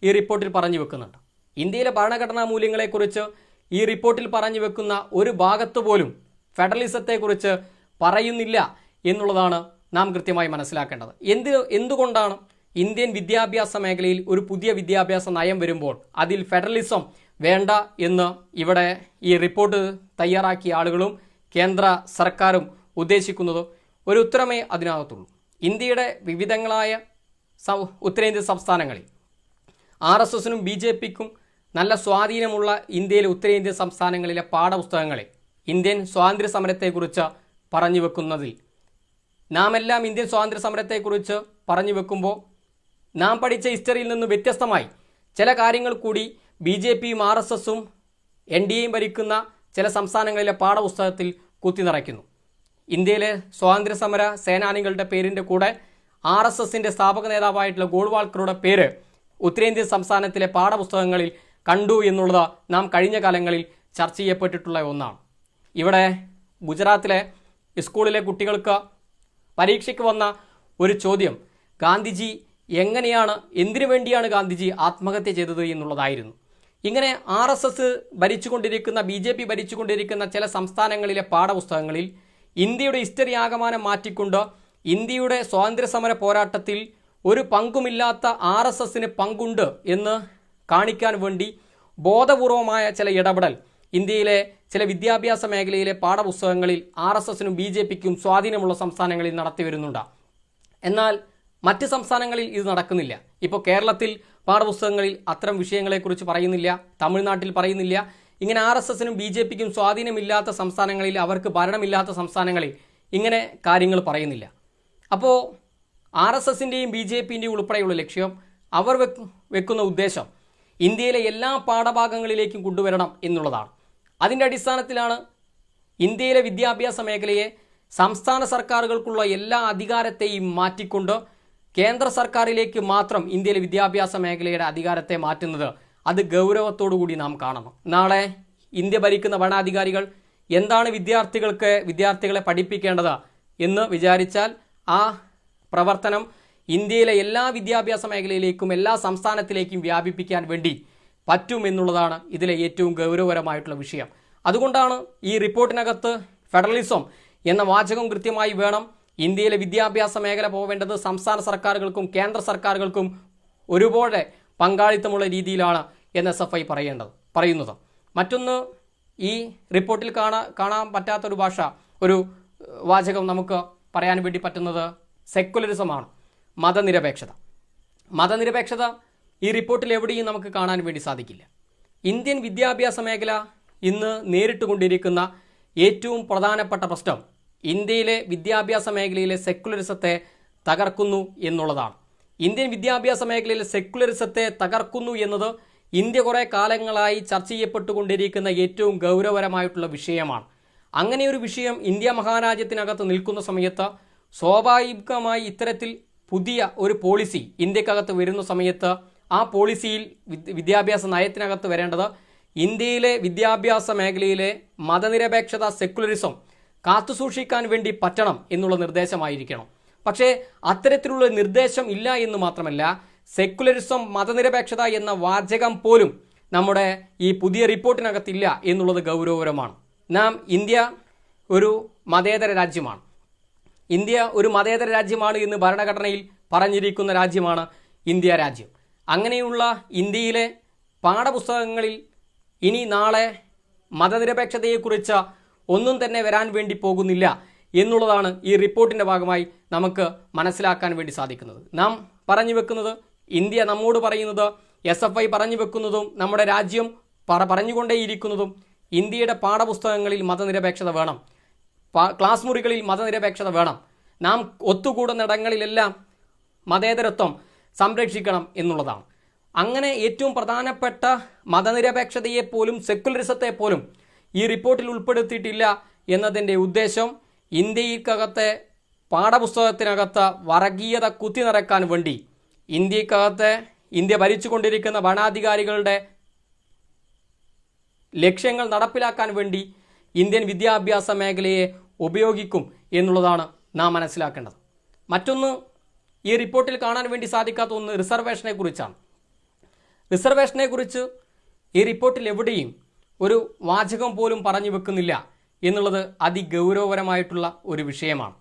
ഈ റിപ്പോർട്ടിൽ പറഞ്ഞു വെക്കുന്നുണ്ട്. ഇന്ത്യയിലെ ഭരണഘടനാ മൂല്യങ്ങളെക്കുറിച്ച് ഈ റിപ്പോർട്ടിൽ പറഞ്ഞു വെക്കുന്ന ഒരു ഭാഗത്ത് പോലും ഫെഡറലിസത്തെക്കുറിച്ച് പറയുന്നില്ല എന്നുള്ളതാണ് നാം കൃത്യമായി മനസ്സിലാക്കേണ്ടത്. എന്തുകൊണ്ടാണ് ഇന്ത്യൻ വിദ്യാഭ്യാസ മേഖലയിൽ ഒരു പുതിയ വിദ്യാഭ്യാസ നയം വരുമ്പോൾ അതിൽ ഫെഡറലിസം വേണ്ട എന്ന് ഇവിടെ ഈ റിപ്പോർട്ട് തയ്യാറാക്കിയ ആളുകളും കേന്ദ്ര സർക്കാരും ഉദ്ദേശിക്കുന്നത്? ഒരു ഉത്തരമേ അതിനകത്തുള്ളൂ. ഇന്ത്യയുടെ വിവിധങ്ങളായ ഉത്തരേന്ത്യൻ സംസ്ഥാനങ്ങളിൽ RSSനും BJPക്കും നല്ല സ്വാധീനമുള്ള ഇന്ത്യയിലെ ഉത്തരേന്ത്യൻ സംസ്ഥാനങ്ങളിലെ പാഠപുസ്തകങ്ങളെ ഇന്ത്യൻ സ്വാതന്ത്ര്യ സമരത്തെക്കുറിച്ച് പറഞ്ഞു വെക്കുന്നതിൽ നാം എല്ലാം ഇന്ത്യൻ സ്വാതന്ത്ര്യ സമരത്തെക്കുറിച്ച് പറഞ്ഞു വെക്കുമ്പോൾ നാം പഠിച്ച ഹിസ്റ്ററിയിൽ നിന്ന് വ്യത്യസ്തമായി ചില കാര്യങ്ങൾ കൂടി BJPയും RSSും NDAയും ഭരിക്കുന്ന ചില സംസ്ഥാനങ്ങളിലെ പാഠപുസ്തകത്തിൽ കുത്തി നിറയ്ക്കുന്നു. ഇന്ത്യയിലെ സ്വാതന്ത്ര്യ സമര സേനാനികളുടെ പേരിൻ്റെ കൂടെ RSSൻ്റെ സ്ഥാപക നേതാവായിട്ടുള്ള ഗോൾവാൾക്കറുടെ പേര് ഉത്തരേന്ത്യൻ സംസ്ഥാനത്തിലെ പാഠപുസ്തകങ്ങളിൽ കണ്ടു എന്നുള്ളത് നാം കഴിഞ്ഞ കാലങ്ങളിൽ ചർച്ച ചെയ്യപ്പെട്ടിട്ടുള്ള ഒന്നാണ്. ഇവിടെ ഗുജറാത്തിലെ സ്കൂളിലെ കുട്ടികൾക്ക് പരീക്ഷയ്ക്ക് വന്ന ഒരു ചോദ്യം ഗാന്ധിജി എങ്ങനെയാണ്, എന്തിനു വേണ്ടിയാണ് ഗാന്ധിജി ആത്മഹത്യ ചെയ്തത് എന്നുള്ളതായിരുന്നു. ഇങ്ങനെ RSS ഭരിച്ചുകൊണ്ടിരിക്കുന്ന, BJP ഭരിച്ചുകൊണ്ടിരിക്കുന്ന ചില സംസ്ഥാനങ്ങളിലെ പാഠപുസ്തകങ്ങളിൽ ഇന്ത്യയുടെ ഹിസ്റ്ററി ആകമാനം മാറ്റിക്കൊണ്ട് ഇന്ത്യയുടെ സ്വാതന്ത്ര്യ സമര പോരാട്ടത്തിൽ ഒരു പങ്കുമില്ലാത്ത RSSന് പങ്കുണ്ട് എന്ന് കാണിക്കാൻ വേണ്ടി ബോധപൂർവമായ ചില ഇടപെടൽ ഇന്ത്യയിലെ ചില വിദ്യാഭ്യാസ മേഖലയിലെ പാഠപുസ്തകങ്ങളിൽ RSSനും BJPക്കും സ്വാധീനമുള്ള സംസ്ഥാനങ്ങളിൽ നടത്തി വരുന്നുണ്ട്. എന്നാൽ മറ്റ് സംസ്ഥാനങ്ങളിൽ ഇത് നടക്കുന്നില്ല. ഇപ്പോൾ കേരളത്തിൽ പാഠപുസ്തകങ്ങളിൽ അത്തരം വിഷയങ്ങളെക്കുറിച്ച് പറയുന്നില്ല, തമിഴ്നാട്ടിൽ പറയുന്നില്ല. ഇങ്ങനെ RSSനും BJPക്കും സ്വാധീനമില്ലാത്ത സംസ്ഥാനങ്ങളിൽ, അവർക്ക് ഭരണമില്ലാത്ത സംസ്ഥാനങ്ങളിൽ ഇങ്ങനെ കാര്യങ്ങൾ പറയുന്നില്ല. അപ്പോൾ RSSൻ്റെയും BJPൻ്റെയും ഉൾപ്പെടെയുള്ള ലക്ഷ്യം, അവർ വെക്കുന്ന ഉദ്ദേശം ഇന്ത്യയിലെ എല്ലാ പാഠഭാഗങ്ങളിലേക്കും കൊണ്ടുവരണം എന്നുള്ളതാണ്. അതിൻ്റെ അടിസ്ഥാനത്തിലാണ് ഇന്ത്യയിലെ വിദ്യാഭ്യാസ മേഖലയെ സംസ്ഥാന സർക്കാരുകൾക്കുള്ള എല്ലാ അധികാരത്തെയും മാറ്റിക്കൊണ്ട് കേന്ദ്ര സർക്കാരിലേക്ക് മാത്രം ഇന്ത്യയിലെ വിദ്യാഭ്യാസ മേഖലയുടെ അധികാരത്തെ മാറ്റുന്നത്. അത് ഗൗരവത്തോടു കൂടി നാം കാണണം. നാളെ ഇന്ത്യ ഭരിക്കുന്ന ഭരണാധികാരികൾ എന്താണ് വിദ്യാർത്ഥികളെ പഠിപ്പിക്കേണ്ടത് എന്ന് വിചാരിച്ചാൽ ആ പ്രവർത്തനം ഇന്ത്യയിലെ എല്ലാ വിദ്യാഭ്യാസ മേഖലയിലേക്കും എല്ലാ സംസ്ഥാനത്തിലേക്കും വ്യാപിപ്പിക്കാൻ വേണ്ടി പറ്റുമെന്നുള്ളതാണ് ഇതിലെ ഏറ്റവും ഗൗരവകരമായിട്ടുള്ള വിഷയം. അതുകൊണ്ടാണ് ഈ റിപ്പോർട്ടിനകത്ത് ഫെഡറലിസം എന്ന വാചകം കൃത്യമായി വേണം. ഇന്ത്യയിലെ വിദ്യാഭ്യാസ മേഖല പോവേണ്ടത് സംസ്ഥാന സർക്കാരുകൾക്കും കേന്ദ്ര സർക്കാരുകൾക്കും ഒരുപോലെ പങ്കാളിത്തമുള്ള രീതിയിലാണ് NSFI പറയുന്നത്. മറ്റൊന്ന്, ഈ റിപ്പോർട്ടിൽ കാണാൻ പറ്റാത്തൊരു ഒരു വാചകം നമുക്ക് പറയാൻ വേണ്ടി പറ്റുന്നത് സെക്കുലറിസമാണ്, മതനിരപേക്ഷത ഈ റിപ്പോർട്ടിൽ എവിടെയും നമുക്ക് കാണാൻ വേണ്ടി സാധിക്കില്ല. ഇന്ത്യൻ വിദ്യാഭ്യാസ മേഖല ഇന്ന് നേരിട്ടുകൊണ്ടിരിക്കുന്ന ഏറ്റവും പ്രധാനപ്പെട്ട പ്രശ്നം ഇന്ത്യയിലെ വിദ്യാഭ്യാസ മേഖലയിലെ സെക്കുലറിസത്തെ തകർക്കുന്നു എന്നുള്ളതാണ്. ഇന്ത്യൻ വിദ്യാഭ്യാസ മേഖലയിലെ സെക്കുലറിസത്തെ തകർക്കുന്നു എന്നത് ഇന്ത്യ കുറേ കാലങ്ങളായി ചർച്ച ചെയ്യപ്പെട്ടുകൊണ്ടിരിക്കുന്ന ഏറ്റവും ഗൗരവകരമായിട്ടുള്ള വിഷയമാണ്. അങ്ങനെ ഒരു വിഷയം ഇന്ത്യ മഹാരാജ്യത്തിനകത്ത് നിൽക്കുന്ന സമയത്ത് സ്വാഭാവികമായി ഇത്തരത്തിൽ പുതിയ ഒരു പോളിസി ഇന്ത്യക്കകത്ത് വരുന്ന സമയത്ത് ആ പോളിസിയിൽ വിദ്യാഭ്യാസ നയത്തിനകത്ത് വരേണ്ടത് ഇന്ത്യയിലെ വിദ്യാഭ്യാസ മേഖലയിലെ മതനിരപേക്ഷത, സെക്കുലറിസം കാത്തുസൂക്ഷിക്കാൻ വേണ്ടി പറ്റണം എന്നുള്ള നിർദ്ദേശമായിരിക്കണം. പക്ഷേ അത്തരത്തിലുള്ള നിർദ്ദേശം ഇല്ല എന്ന് മാത്രമല്ല, സെക്കുലറിസം, മതനിരപേക്ഷത എന്ന വാചകം പോലും നമ്മുടെ ഈ പുതിയ റിപ്പോർട്ടിനകത്തില്ല എന്നുള്ളത് ഗൗരവകരമാണ്. ഇന്ത്യ ഒരു മതേതര രാജ്യമാണ്. ഇന്ത്യ ഒരു മതേതര രാജ്യമാണ് എന്ന് ഭരണഘടനയിൽ പറഞ്ഞിരിക്കുന്ന രാജ്യമാണ് ഇന്ത്യ രാജ്യം. അങ്ങനെയുള്ള ഇന്ത്യയിലെ പാഠപുസ്തകങ്ങളിൽ ഇനി നാളെ മതനിരപേക്ഷതയെക്കുറിച്ച് ഒന്നും തന്നെ വരാൻ വേണ്ടി പോകുന്നില്ല എന്നുള്ളതാണ് ഈ റിപ്പോർട്ടിൻ്റെ ഭാഗമായി നമുക്ക് മനസ്സിലാക്കാൻ വേണ്ടി സാധിക്കുന്നത്. നാം പറഞ്ഞു വെക്കുന്നത്, ഇന്ത്യ നമ്മോട് പറയുന്നത്, SFI പറഞ്ഞു വെക്കുന്നതും നമ്മുടെ രാജ്യം പറഞ്ഞുകൊണ്ടേയിരിക്കുന്നതും ഇന്ത്യയുടെ പാഠപുസ്തകങ്ങളിൽ മതനിരപേക്ഷത വേണം, ക്ലാസ് മുറികളിൽ മതനിരപേക്ഷത വേണം, നാം ഒത്തുകൂടുന്നിടങ്ങളിലെല്ലാം മതേതരത്വം സംരക്ഷിക്കണം എന്നുള്ളതാണ്. അങ്ങനെ ഏറ്റവും പ്രധാനപ്പെട്ട മതനിരപേക്ഷതയെപ്പോലും സെക്കുലറിസത്തെപ്പോലും ഈ റിപ്പോർട്ടിൽ ഉൾപ്പെടുത്തിയിട്ടില്ല എന്നതിൻ്റെ ഉദ്ദേശം ഇന്ത്യക്കകത്തെ പാഠപുസ്തകത്തിനകത്ത് വർഗീയത കുത്തി നിറയ്ക്കാൻ വേണ്ടി, ഇന്ത്യ ഭരിച്ചുകൊണ്ടിരിക്കുന്ന ഭരണാധികാരികളുടെ ലക്ഷ്യങ്ങൾ നടപ്പിലാക്കാൻ വേണ്ടി ഇന്ത്യൻ വിദ്യാഭ്യാസ മേഖലയെ ഉപയോഗിക്കും എന്നുള്ളതാണ് നാം മനസ്സിലാക്കേണ്ടത്. മറ്റൊന്ന്, ഈ റിപ്പോർട്ടിൽ കാണാൻ വേണ്ടി സാധിക്കാത്ത ഒന്ന് റിസർവേഷനെ കുറിച്ചാണ്. റിസർവേഷനെ കുറിച്ച് ഈ റിപ്പോർട്ടിൽ എവിടെയും ഒരു വാചകം പോലും പറഞ്ഞു വെക്കുന്നില്ല എന്നുള്ളത് അതിഗൗരവപരമായിട്ടുള്ള ഒരു വിഷയമാണ്.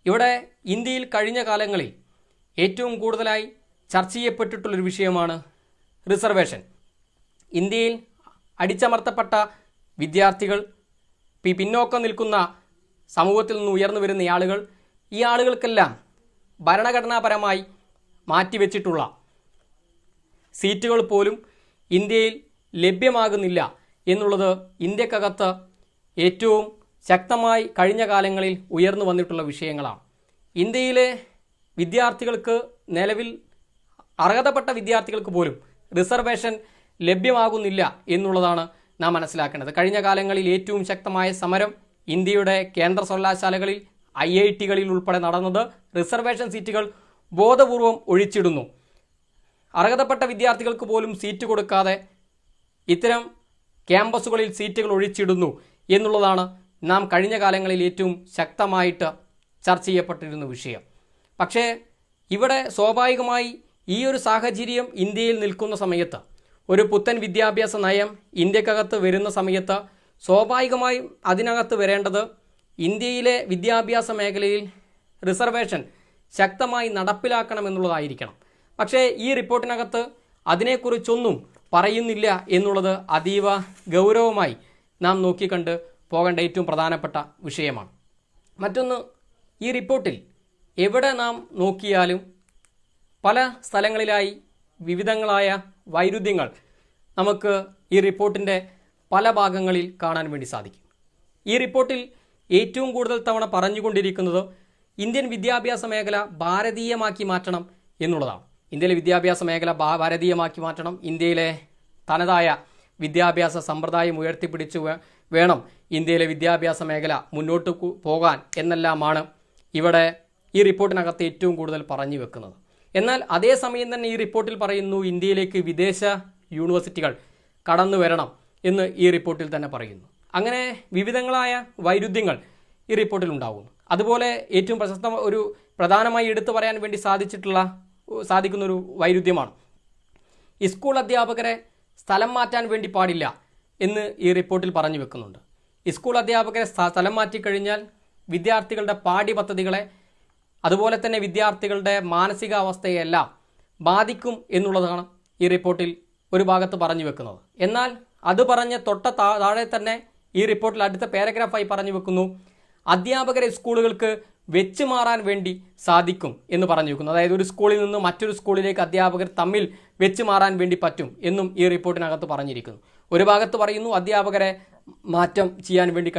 ഇവിടെ ഇന്ത്യയിൽ കഴിഞ്ഞ കാലങ്ങളിൽ ഏറ്റവും കൂടുതലായി ചർച്ച ചെയ്യപ്പെട്ടിട്ടുള്ളൊരു വിഷയമാണ് റിസർവേഷൻ. ഇന്ത്യയിൽ അടിച്ചമർത്തപ്പെട്ട വിദ്യാർത്ഥികൾ, പിന്നോക്കം നിൽക്കുന്ന സമൂഹത്തിൽ നിന്ന് ഉയർന്നു വരുന്ന ആളുകൾ, ഈ ആളുകൾക്കെല്ലാം ഭരണഘടനാപരമായി മാറ്റിവെച്ചിട്ടുള്ള സീറ്റുകൾ പോലും ഇന്ത്യയിൽ ലഭ്യമാകുന്നില്ല എന്നുള്ളത് ഇന്ത്യക്കകത്ത് ഏറ്റവും ശക്തമായി കഴിഞ്ഞ കാലങ്ങളിൽ ഉയർന്നു വന്നിട്ടുള്ള വിഷയങ്ങളാണ്. ഇന്ത്യയിലെ വിദ്യാർത്ഥികൾക്ക്, നിലവിൽ അർഹതപ്പെട്ട വിദ്യാർത്ഥികൾക്ക് പോലും റിസർവേഷൻ ലഭ്യമാകുന്നില്ല എന്നുള്ളതാണ് നാം മനസ്സിലാക്കേണ്ടത്. കഴിഞ്ഞ കാലങ്ങളിൽ ഏറ്റവും ശക്തമായ സമരം ഇന്ത്യയുടെ കേന്ദ്ര സർവകലാശാലകളിൽ, IIT-കളിൽ ഉൾപ്പെടെ നടന്നത് റിസർവേഷൻ സീറ്റുകൾ ബോധപൂർവം ഒഴിച്ചിടുന്നു, അർഹതപ്പെട്ട വിദ്യാർത്ഥികൾക്ക് പോലും സീറ്റ് കൊടുക്കാതെ ഇത്തരം ക്യാമ്പസുകളിൽ സീറ്റുകൾ ഒഴിച്ചിടുന്നു എന്നുള്ളതാണ് നാം കഴിഞ്ഞ കാലങ്ങളിൽ ഏറ്റവും ശക്തമായിട്ട് ചർച്ച ചെയ്യപ്പെട്ടിരുന്ന വിഷയം. പക്ഷേ ഇവിടെ സ്വാഭാവികമായി ഈ ഒരു സാഹചര്യം ഇന്ത്യയിൽ നിൽക്കുന്ന സമയത്ത്, ഒരു പുത്തൻ വിദ്യാഭ്യാസ നയം ഇന്ത്യക്കകത്ത് വരുന്ന സമയത്ത് സ്വാഭാവികമായും അതിനകത്ത് വരേണ്ടത് ഇന്ത്യയിലെ വിദ്യാഭ്യാസ മേഖലയിൽ റിസർവേഷൻ ശക്തമായി നടപ്പിലാക്കണമെന്നുള്ളതായിരിക്കണം. പക്ഷേ ഈ റിപ്പോർട്ടിനകത്ത് അതിനെക്കുറിച്ചൊന്നും പറയുന്നില്ല എന്നുള്ളത് അതീവ ഗൗരവമായി നാം നോക്കിക്കണ്ട് പോകേണ്ട ഏറ്റവും പ്രധാനപ്പെട്ട വിഷയമാണ്. മറ്റൊന്ന്, ഈ റിപ്പോർട്ടിൽ എവിടെ നാം നോക്കിയാലും പല സ്ഥലങ്ങളിലായി വിവിധങ്ങളായ വൈരുദ്ധ്യങ്ങൾ നമുക്ക് ഈ റിപ്പോർട്ടിൻ്റെ പല ഭാഗങ്ങളിൽ കാണാൻ വേണ്ടി സാധിക്കും. ഈ റിപ്പോർട്ടിൽ ഏറ്റവും കൂടുതൽ തവണ പറഞ്ഞുകൊണ്ടിരിക്കുന്നത് ഇന്ത്യൻ വിദ്യാഭ്യാസ മേഖല ഭാരതീയമാക്കി മാറ്റണം എന്നുള്ളതാണ്. ഇന്ത്യയിലെ വിദ്യാഭ്യാസ മേഖല ഭാരതീയമാക്കി മാറ്റണം, ഇന്ത്യയിലെ തനതായ വിദ്യാഭ്യാസ സമ്പ്രദായം ഉയർത്തിപ്പിടിച്ച് വേണം ഇന്ത്യയിലെ വിദ്യാഭ്യാസ മേഖല മുന്നോട്ട് പോകാൻ എന്നെല്ലാമാണ് ഇവിടെ ഈ റിപ്പോർട്ടിനകത്ത് ഏറ്റവും കൂടുതൽ പറഞ്ഞു വെക്കുന്നത്. എന്നാൽ അതേസമയം തന്നെ ഈ റിപ്പോർട്ടിൽ പറയുന്നു ഇന്ത്യയിലേക്ക് വിദേശ യൂണിവേഴ്സിറ്റികൾ കടന്നു വരണം എന്ന് ഈ റിപ്പോർട്ടിൽ തന്നെ പറയുന്നു. അങ്ങനെ വിവിധങ്ങളായ വൈരുദ്ധ്യങ്ങൾ ഈ റിപ്പോർട്ടിൽ ഉണ്ടാകുന്നു. അതുപോലെ ഏറ്റവും പ്രധാനമായി എടുത്തു പറയാൻ വേണ്ടി സാധിക്കുന്നൊരു വൈരുദ്ധ്യമാണ് സ്കൂൾ അധ്യാപകരെ സ്ഥലം മാറ്റാൻ വേണ്ടി പാടില്ല എന്ന് ഈ റിപ്പോർട്ടിൽ പറഞ്ഞു വെക്കുന്നുണ്ട്. സ്കൂൾ അധ്യാപകരെ സ്ഥലം മാറ്റിക്കഴിഞ്ഞാൽ വിദ്യാർത്ഥികളുടെ പാഠ്യപദ്ധതികളെ, അതുപോലെ തന്നെ വിദ്യാർത്ഥികളുടെ മാനസികാവസ്ഥയെല്ലാം ബാധിക്കും എന്നുള്ളതാണ് ഈ റിപ്പോർട്ടിൽ ഒരു ഭാഗത്ത് പറഞ്ഞു വെക്കുന്നത്. എന്നാൽ അത് പറഞ്ഞ് താഴെ തന്നെ ഈ റിപ്പോർട്ടിൽ അടുത്ത പാരഗ്രാഫായി പറഞ്ഞു വെക്കുന്നു, അധ്യാപകരെ സ്കൂളുകൾക്ക് വെച്ച് മാറാൻ വേണ്ടി സാധിക്കും എന്ന് പറഞ്ഞു വെക്കുന്നു. അതായത് ഒരു സ്കൂളിൽ നിന്ന് മറ്റൊരു സ്കൂളിലേക്ക് അധ്യാപകർ തമ്മിൽ വെച്ച് മാറാൻ വേണ്ടി പറ്റും എന്നും ഈ റിപ്പോർട്ടിനകത്ത് പറഞ്ഞിരിക്കുന്നു. ഒരു ഭാഗത്ത് പറയുന്നു അധ്യാപകരെ മാറ്റം ചെയ്യാൻ വേണ്ടി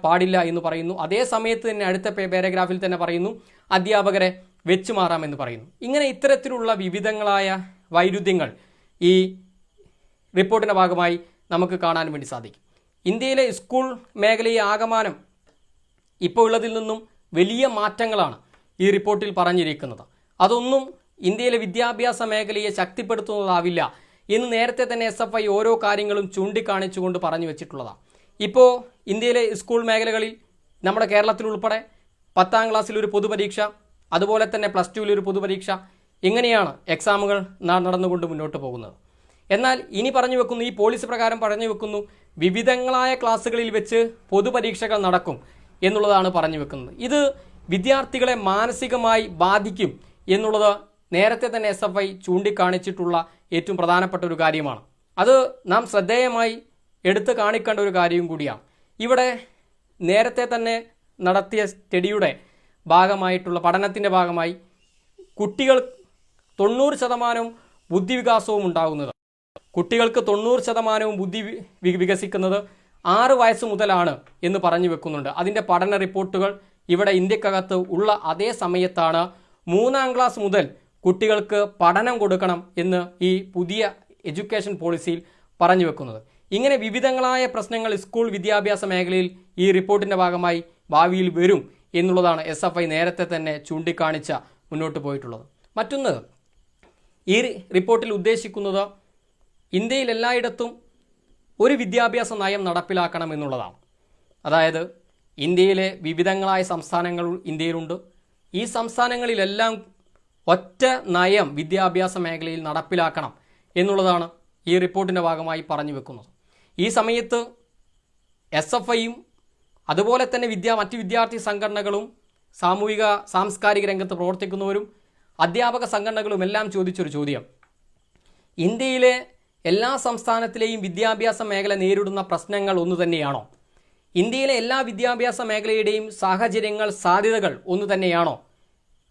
പാടില്ല എന്ന് പറയുന്നു. അതേ സമയത്ത് തന്നെ അടുത്ത പാരഗ്രാഫിൽ തന്നെ പറയുന്നു അധ്യാപകരെ വെച്ച് മാറാമെന്ന് പറയുന്നു. ഇങ്ങനെ ഇത്തരത്തിലുള്ള വിവിധങ്ങളായ വൈരുദ്ധ്യങ്ങൾ ഈ റിപ്പോർട്ടിൻ്റെ ഭാഗമായി നമുക്ക് കാണാൻ വേണ്ടി സാധിക്കും. ഇന്ത്യയിലെ സ്കൂൾ മേഖലയെ ആകമാനം ഇപ്പോൾ ഉള്ളതിൽ നിന്നും വലിയ മാറ്റങ്ങളാണ് ഈ റിപ്പോർട്ടിൽ പറഞ്ഞിരിക്കുന്നത്. അതൊന്നും ഇന്ത്യയിലെ വിദ്യാഭ്യാസ മേഖലയെ ശക്തിപ്പെടുത്തുന്നതാവില്ല എന്ന് നേരത്തെ തന്നെ SFI ഓരോ കാര്യങ്ങളും ചൂണ്ടിക്കാണിച്ചുകൊണ്ട് പറഞ്ഞു വെച്ചിട്ടുള്ളതാണ്. ഇപ്പോൾ ഇന്ത്യയിലെ സ്കൂൾ മേഖലകളിൽ നമ്മുടെ കേരളത്തിലുൾപ്പെടെ 10ാം ക്ലാസ്സിലൊരു പൊതുപരീക്ഷ, അതുപോലെ തന്നെ +2 ഒരു പൊതുപരീക്ഷ, ഇങ്ങനെയാണ് എക്സാമുകൾ നടന്നുകൊണ്ട് മുന്നോട്ട് പോകുന്നത്. എന്നാൽ ഇനി പറഞ്ഞു വെക്കുന്നു, ഈ പോളിസി പ്രകാരം പറഞ്ഞു വെക്കുന്നു, വിവിധങ്ങളായ ക്ലാസ്സുകളിൽ വെച്ച് പൊതുപരീക്ഷകൾ നടക്കും എന്നുള്ളതാണ് പറഞ്ഞു വെക്കുന്നത്. ഇത് വിദ്യാർത്ഥികളെ മാനസികമായി ബാധിക്കും എന്നുള്ളത് നേരത്തെ തന്നെ SFI ചൂണ്ടിക്കാണിച്ചിട്ടുള്ള ഏറ്റവും പ്രധാനപ്പെട്ട ഒരു കാര്യമാണ്. അത് നാം ശ്രദ്ധേയമായി എടുത്തു കാണിക്കേണ്ട ഒരു കാര്യവും കൂടിയാണ്. ഇവിടെ നേരത്തെ തന്നെ നടത്തിയ സ്റ്റഡിയുടെ ഭാഗമായിട്ടുള്ള പഠനത്തിൻ്റെ ഭാഗമായി കുട്ടികൾ 90% ബുദ്ധിവികാസവും ഉണ്ടാകുന്നത്, കുട്ടികൾക്ക് 90% ബുദ്ധി വികസിക്കുന്നത് 6 വയസ്സ് മുതലാണ് എന്ന് പറഞ്ഞു വെക്കുന്നുണ്ട്. അതിൻ്റെ പഠന റിപ്പോർട്ടുകൾ ഇവിടെ ഇന്ത്യക്കകത്ത് ഉള്ള അതേ സമയത്താണ് 3ാം ക്ലാസ് മുതൽ കുട്ടികൾക്ക് പഠനം കൊടുക്കണം എന്ന് ഈ പുതിയ എഡ്യൂക്കേഷൻ പോളിസിയിൽ പറഞ്ഞു വെക്കുന്നത്. ഇങ്ങനെ വിവിധങ്ങളായ പ്രശ്നങ്ങൾ സ്കൂൾ വിദ്യാഭ്യാസ മേഖലയിൽ ഈ റിപ്പോർട്ടിൻ്റെ ഭാഗമായി ഭാവിയിൽ വരും എന്നുള്ളതാണ് SFI നേരത്തെ തന്നെ ചൂണ്ടിക്കാണിച്ച മുന്നോട്ട് പോയിട്ടുള്ളത്. മറ്റൊന്ന്, ഈ റിപ്പോർട്ടിൽ ഉദ്ദേശിക്കുന്നത് ഇന്ത്യയിൽ എല്ലായിടത്തും ഒരു വിദ്യാഭ്യാസ നയം നടപ്പിലാക്കണം എന്നുള്ളതാണ്. അതായത് ഇന്ത്യയിലെ വിവിധങ്ങളായ സംസ്ഥാനങ്ങൾ ഇന്ത്യയിലുണ്ട്. ഈ സംസ്ഥാനങ്ങളിലെല്ലാം ഒറ്റ നയം വിദ്യാഭ്യാസ മേഖലയിൽ നടപ്പിലാക്കണം എന്നുള്ളതാണ് ഈ റിപ്പോർട്ടിൻ്റെ ഭാഗമായി പറഞ്ഞു വെക്കുന്നത്. ഈ സമയത്ത് SFIയും അതുപോലെ തന്നെ മറ്റ് വിദ്യാർത്ഥി സംഘടനകളും സാമൂഹിക സാംസ്കാരിക രംഗത്ത് പ്രവർത്തിക്കുന്നവരും അധ്യാപക സംഘടനകളും എല്ലാം ചോദിച്ചൊരു ചോദ്യം, ഇന്ത്യയിലെ എല്ലാ സംസ്ഥാനത്തിലെയും വിദ്യാഭ്യാസ മേഖല നേരിടുന്ന പ്രശ്നങ്ങൾ ഒന്നു തന്നെയാണോ? ഇന്ത്യയിലെ എല്ലാ വിദ്യാഭ്യാസ മേഖലയുടെയും സാഹചര്യങ്ങൾ, സാധ്യതകൾ ഒന്നു തന്നെയാണോ?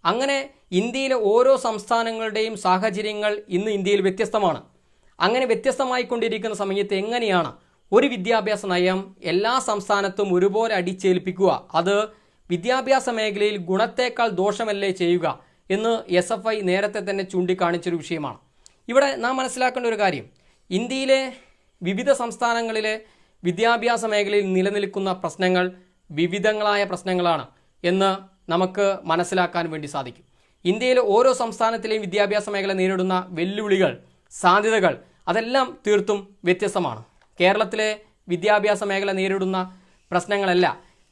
അങ്ങനെ ഇന്ത്യയിലെ ഓരോ സംസ്ഥാനങ്ങളുടെയും സാഹചര്യങ്ങൾ ഇന്ന് ഇന്ത്യയിൽ വ്യത്യസ്തമാണ്. അങ്ങനെ വ്യത്യസ്തമായിക്കൊണ്ടിരിക്കുന്ന സമയത്ത് എങ്ങനെയാണ് ഒരു വിദ്യാഭ്യാസ നയം എല്ലാ സംസ്ഥാനത്തും ഒരുപോലെ അടിച്ചേൽപ്പിക്കുക? അത് വിദ്യാഭ്യാസ മേഖലയിൽ ഗുണത്തേക്കാൾ ദോഷമല്ലേ ചെയ്യുക എന്ന് SFI നേരത്തെ തന്നെ ചൂണ്ടിക്കാണിച്ചൊരു വിഷയമാണ്. ഇവിടെ നാം മനസ്സിലാക്കേണ്ട ഒരു കാര്യം, ഇന്ത്യയിലെ വിവിധ സംസ്ഥാനങ്ങളിലെ വിദ്യാഭ്യാസ മേഖലയിൽ നിലനിൽക്കുന്ന പ്രശ്നങ്ങൾ വിവിധങ്ങളായ പ്രശ്നങ്ങളാണ് എന്ന് നമുക്ക് മനസ്സിലാക്കാൻ വേണ്ടി സാധിക്കും. ഇന്ത്യയിലെ ഓരോ സംസ്ഥാനത്തിലെയും വിദ്യാഭ്യാസ മേഖല നേരിടുന്ന വെല്ലുവിളികൾ, സാധ്യതകൾ അതെല്ലാം തീർത്തും വ്യത്യസ്തമാണ്. കേരളത്തിലെ വിദ്യാഭ്യാസ മേഖല നേരിടുന്ന പ്രശ്നങ്ങളല്ല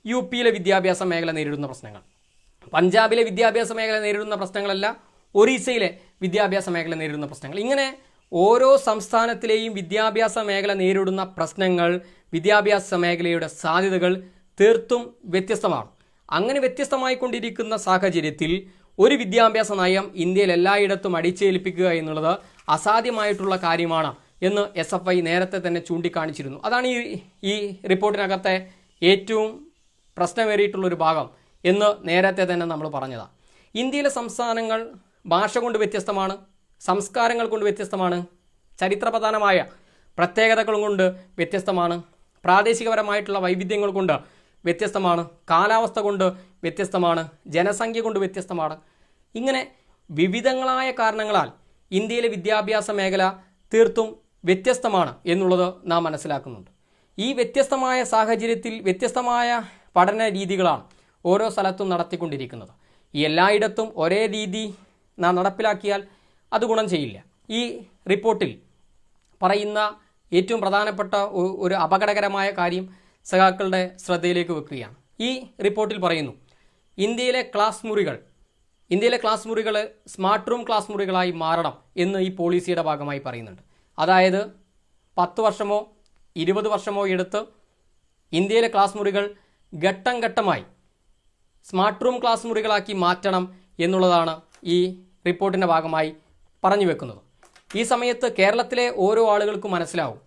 UPയിലെ വിദ്യാഭ്യാസ മേഖല നേരിടുന്ന പ്രശ്നങ്ങൾ, പഞ്ചാബിലെ വിദ്യാഭ്യാസ മേഖല നേരിടുന്ന പ്രശ്നങ്ങളല്ല ഒറീസയിലെ വിദ്യാഭ്യാസ മേഖല നേരിടുന്ന പ്രശ്നങ്ങൾ. ഇങ്ങനെ ഓരോ സംസ്ഥാനത്തിലെയും വിദ്യാഭ്യാസ മേഖല നേരിടുന്ന പ്രശ്നങ്ങൾ, വിദ്യാഭ്യാസ മേഖലയുടെ സാധ്യതകൾ തീർത്തും വ്യത്യസ്തമാണ്. അങ്ങനെ വ്യത്യസ്തമായിക്കൊണ്ടിരിക്കുന്ന സാഹചര്യത്തിൽ ഒരു വിദ്യാഭ്യാസ നയം ഇന്ത്യയിൽ എല്ലായിടത്തും അടിച്ചേൽപ്പിക്കുക എന്നുള്ളത് അസാധ്യമായിട്ടുള്ള കാര്യമാണ് എന്ന് SFI നേരത്തെ തന്നെ ചൂണ്ടിക്കാണിച്ചിരുന്നു. അതാണ് ഈ റിപ്പോർട്ടിനകത്തെ ഏറ്റവും പ്രശ്നമേറിയിട്ടുള്ളൊരു ഭാഗം എന്ന് നേരത്തെ തന്നെ നമ്മൾ പറഞ്ഞതാണ്. ഇന്ത്യയിലെ സംസ്ഥാനങ്ങൾ ഭാഷ കൊണ്ട് വ്യത്യസ്തമാണ്, സംസ്കാരങ്ങൾ കൊണ്ട് വ്യത്യസ്തമാണ്, ചരിത്രപ്രധാനമായ പ്രത്യേകതകൾ കൊണ്ട് വ്യത്യസ്തമാണ്, പ്രാദേശികപരമായിട്ടുള്ള വൈവിധ്യങ്ങൾ കൊണ്ട് വ്യത്യസ്തമാണ്, കാലാവസ്ഥ കൊണ്ട് വ്യത്യസ്തമാണ്, ജനസംഖ്യ കൊണ്ട് വ്യത്യസ്തമാണ്. ഇങ്ങനെ വിവിധങ്ങളായ കാരണങ്ങളാൽ ഇന്ത്യയിലെ വിദ്യാഭ്യാസ മേഖല തീർത്തും വ്യത്യസ്തമാണ് എന്നുള്ളത് നാം മനസ്സിലാക്കുന്നുണ്ട്. ഈ വ്യത്യസ്തമായ സാഹചര്യത്തിൽ വ്യത്യസ്തമായ പഠന രീതികളാണ് ഓരോ സ്ഥലത്തും നടത്തിക്കൊണ്ടിരിക്കുന്നത്. ഈ എല്ലായിടത്തും ഒരേ രീതി നാം നടപ്പിലാക്കിയാൽ അത് ഗുണം ചെയ്യില്ല. ഈ റിപ്പോർട്ടിൽ പറയുന്ന ഏറ്റവും പ്രധാനപ്പെട്ട ഒരു അപകടകരമായ കാര്യം സഖാക്കളുടെ ശ്രദ്ധയിലേക്ക് വെക്കുകയാണ്. ഈ റിപ്പോർട്ടിൽ പറയുന്നു, ഇന്ത്യയിലെ ക്ലാസ് മുറികൾ സ്മാർട്ട് റൂം ക്ലാസ് മുറികളായി മാറണം എന്ന് ഈ പോളിസിയുടെ ഭാഗമായി പറയുന്നുണ്ട്. അതായത് 10 വർഷമോ 20 വർഷമോ എടുത്ത് ഇന്ത്യയിലെ ക്ലാസ് മുറികൾ ഘട്ടം ഘട്ടമായി സ്മാർട്ട് റൂം ക്ലാസ് മുറികളാക്കി മാറ്റണം എന്നുള്ളതാണ് ഈ റിപ്പോർട്ടിൻ്റെ ഭാഗമായി പറഞ്ഞു വെക്കുന്നത്. ഈ സമയത്ത് കേരളത്തിലെ ഓരോ ആളുകൾക്കും മനസ്സിലാവും,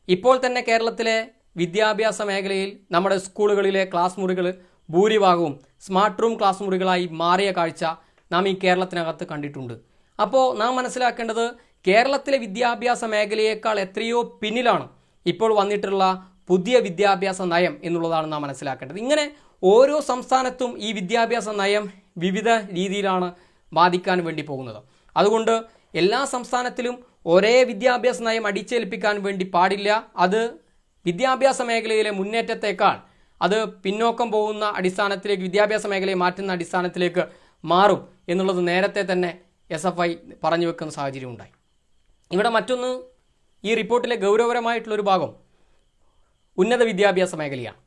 ഇപ്പോൾ തന്നെ കേരളത്തിലെ വിദ്യാഭ്യാസ മേഖലയിൽ നമ്മുടെ സ്കൂളുകളിലെ ക്ലാസ് മുറികൾ ഭൂരിഭാഗവും സ്മാർട്ട് റൂം ക്ലാസ് മുറികളായി മാറിയ കാഴ്ച നാം ഈ കേരളത്തിനകത്ത് കണ്ടിട്ടുണ്ട്. അപ്പോൾ നാം മനസ്സിലാക്കേണ്ടത് കേരളത്തിലെ വിദ്യാഭ്യാസ മേഖലയേക്കാൾ എത്രയോ പിന്നിലാണ് ഇപ്പോൾ വന്നിട്ടുള്ള പുതിയ വിദ്യാഭ്യാസ നയം എന്നുള്ളതാണ് നാം മനസ്സിലാക്കേണ്ടത്. ഇങ്ങനെ ഓരോ സംസ്ഥാനത്തും ഈ വിദ്യാഭ്യാസ നയം വിവിധ രീതിയിലാണ് ബാധിക്കാൻ വേണ്ടി പോകുന്നത്. അതുകൊണ്ട് എല്ലാ സംസ്ഥാനത്തിലും ഒരേ വിദ്യാഭ്യാസ നയം അടിച്ചേൽപ്പിക്കാൻ വേണ്ടി പാടില്ല. അത് വിദ്യാഭ്യാസ മേഖലയിലെ മുന്നേറ്റത്തേക്കാൾ അത് പിന്നോക്കം പോകുന്ന അടിസ്ഥാനത്തിലേക്ക്, വിദ്യാഭ്യാസ മേഖലയെ മാറ്റുന്ന അടിസ്ഥാനത്തിലേക്ക് മാറും എന്നുള്ളത് നേരത്തെ തന്നെ SFI പറഞ്ഞു വെക്കുന്ന സാഹചര്യം ഉണ്ടായി. ഇവിടെ മറ്റൊന്ന്, ഈ റിപ്പോർട്ടിലെ ഗൗരവപരമായിട്ടുള്ളൊരു ഭാഗം ഉന്നത വിദ്യാഭ്യാസ മേഖലയാണ്.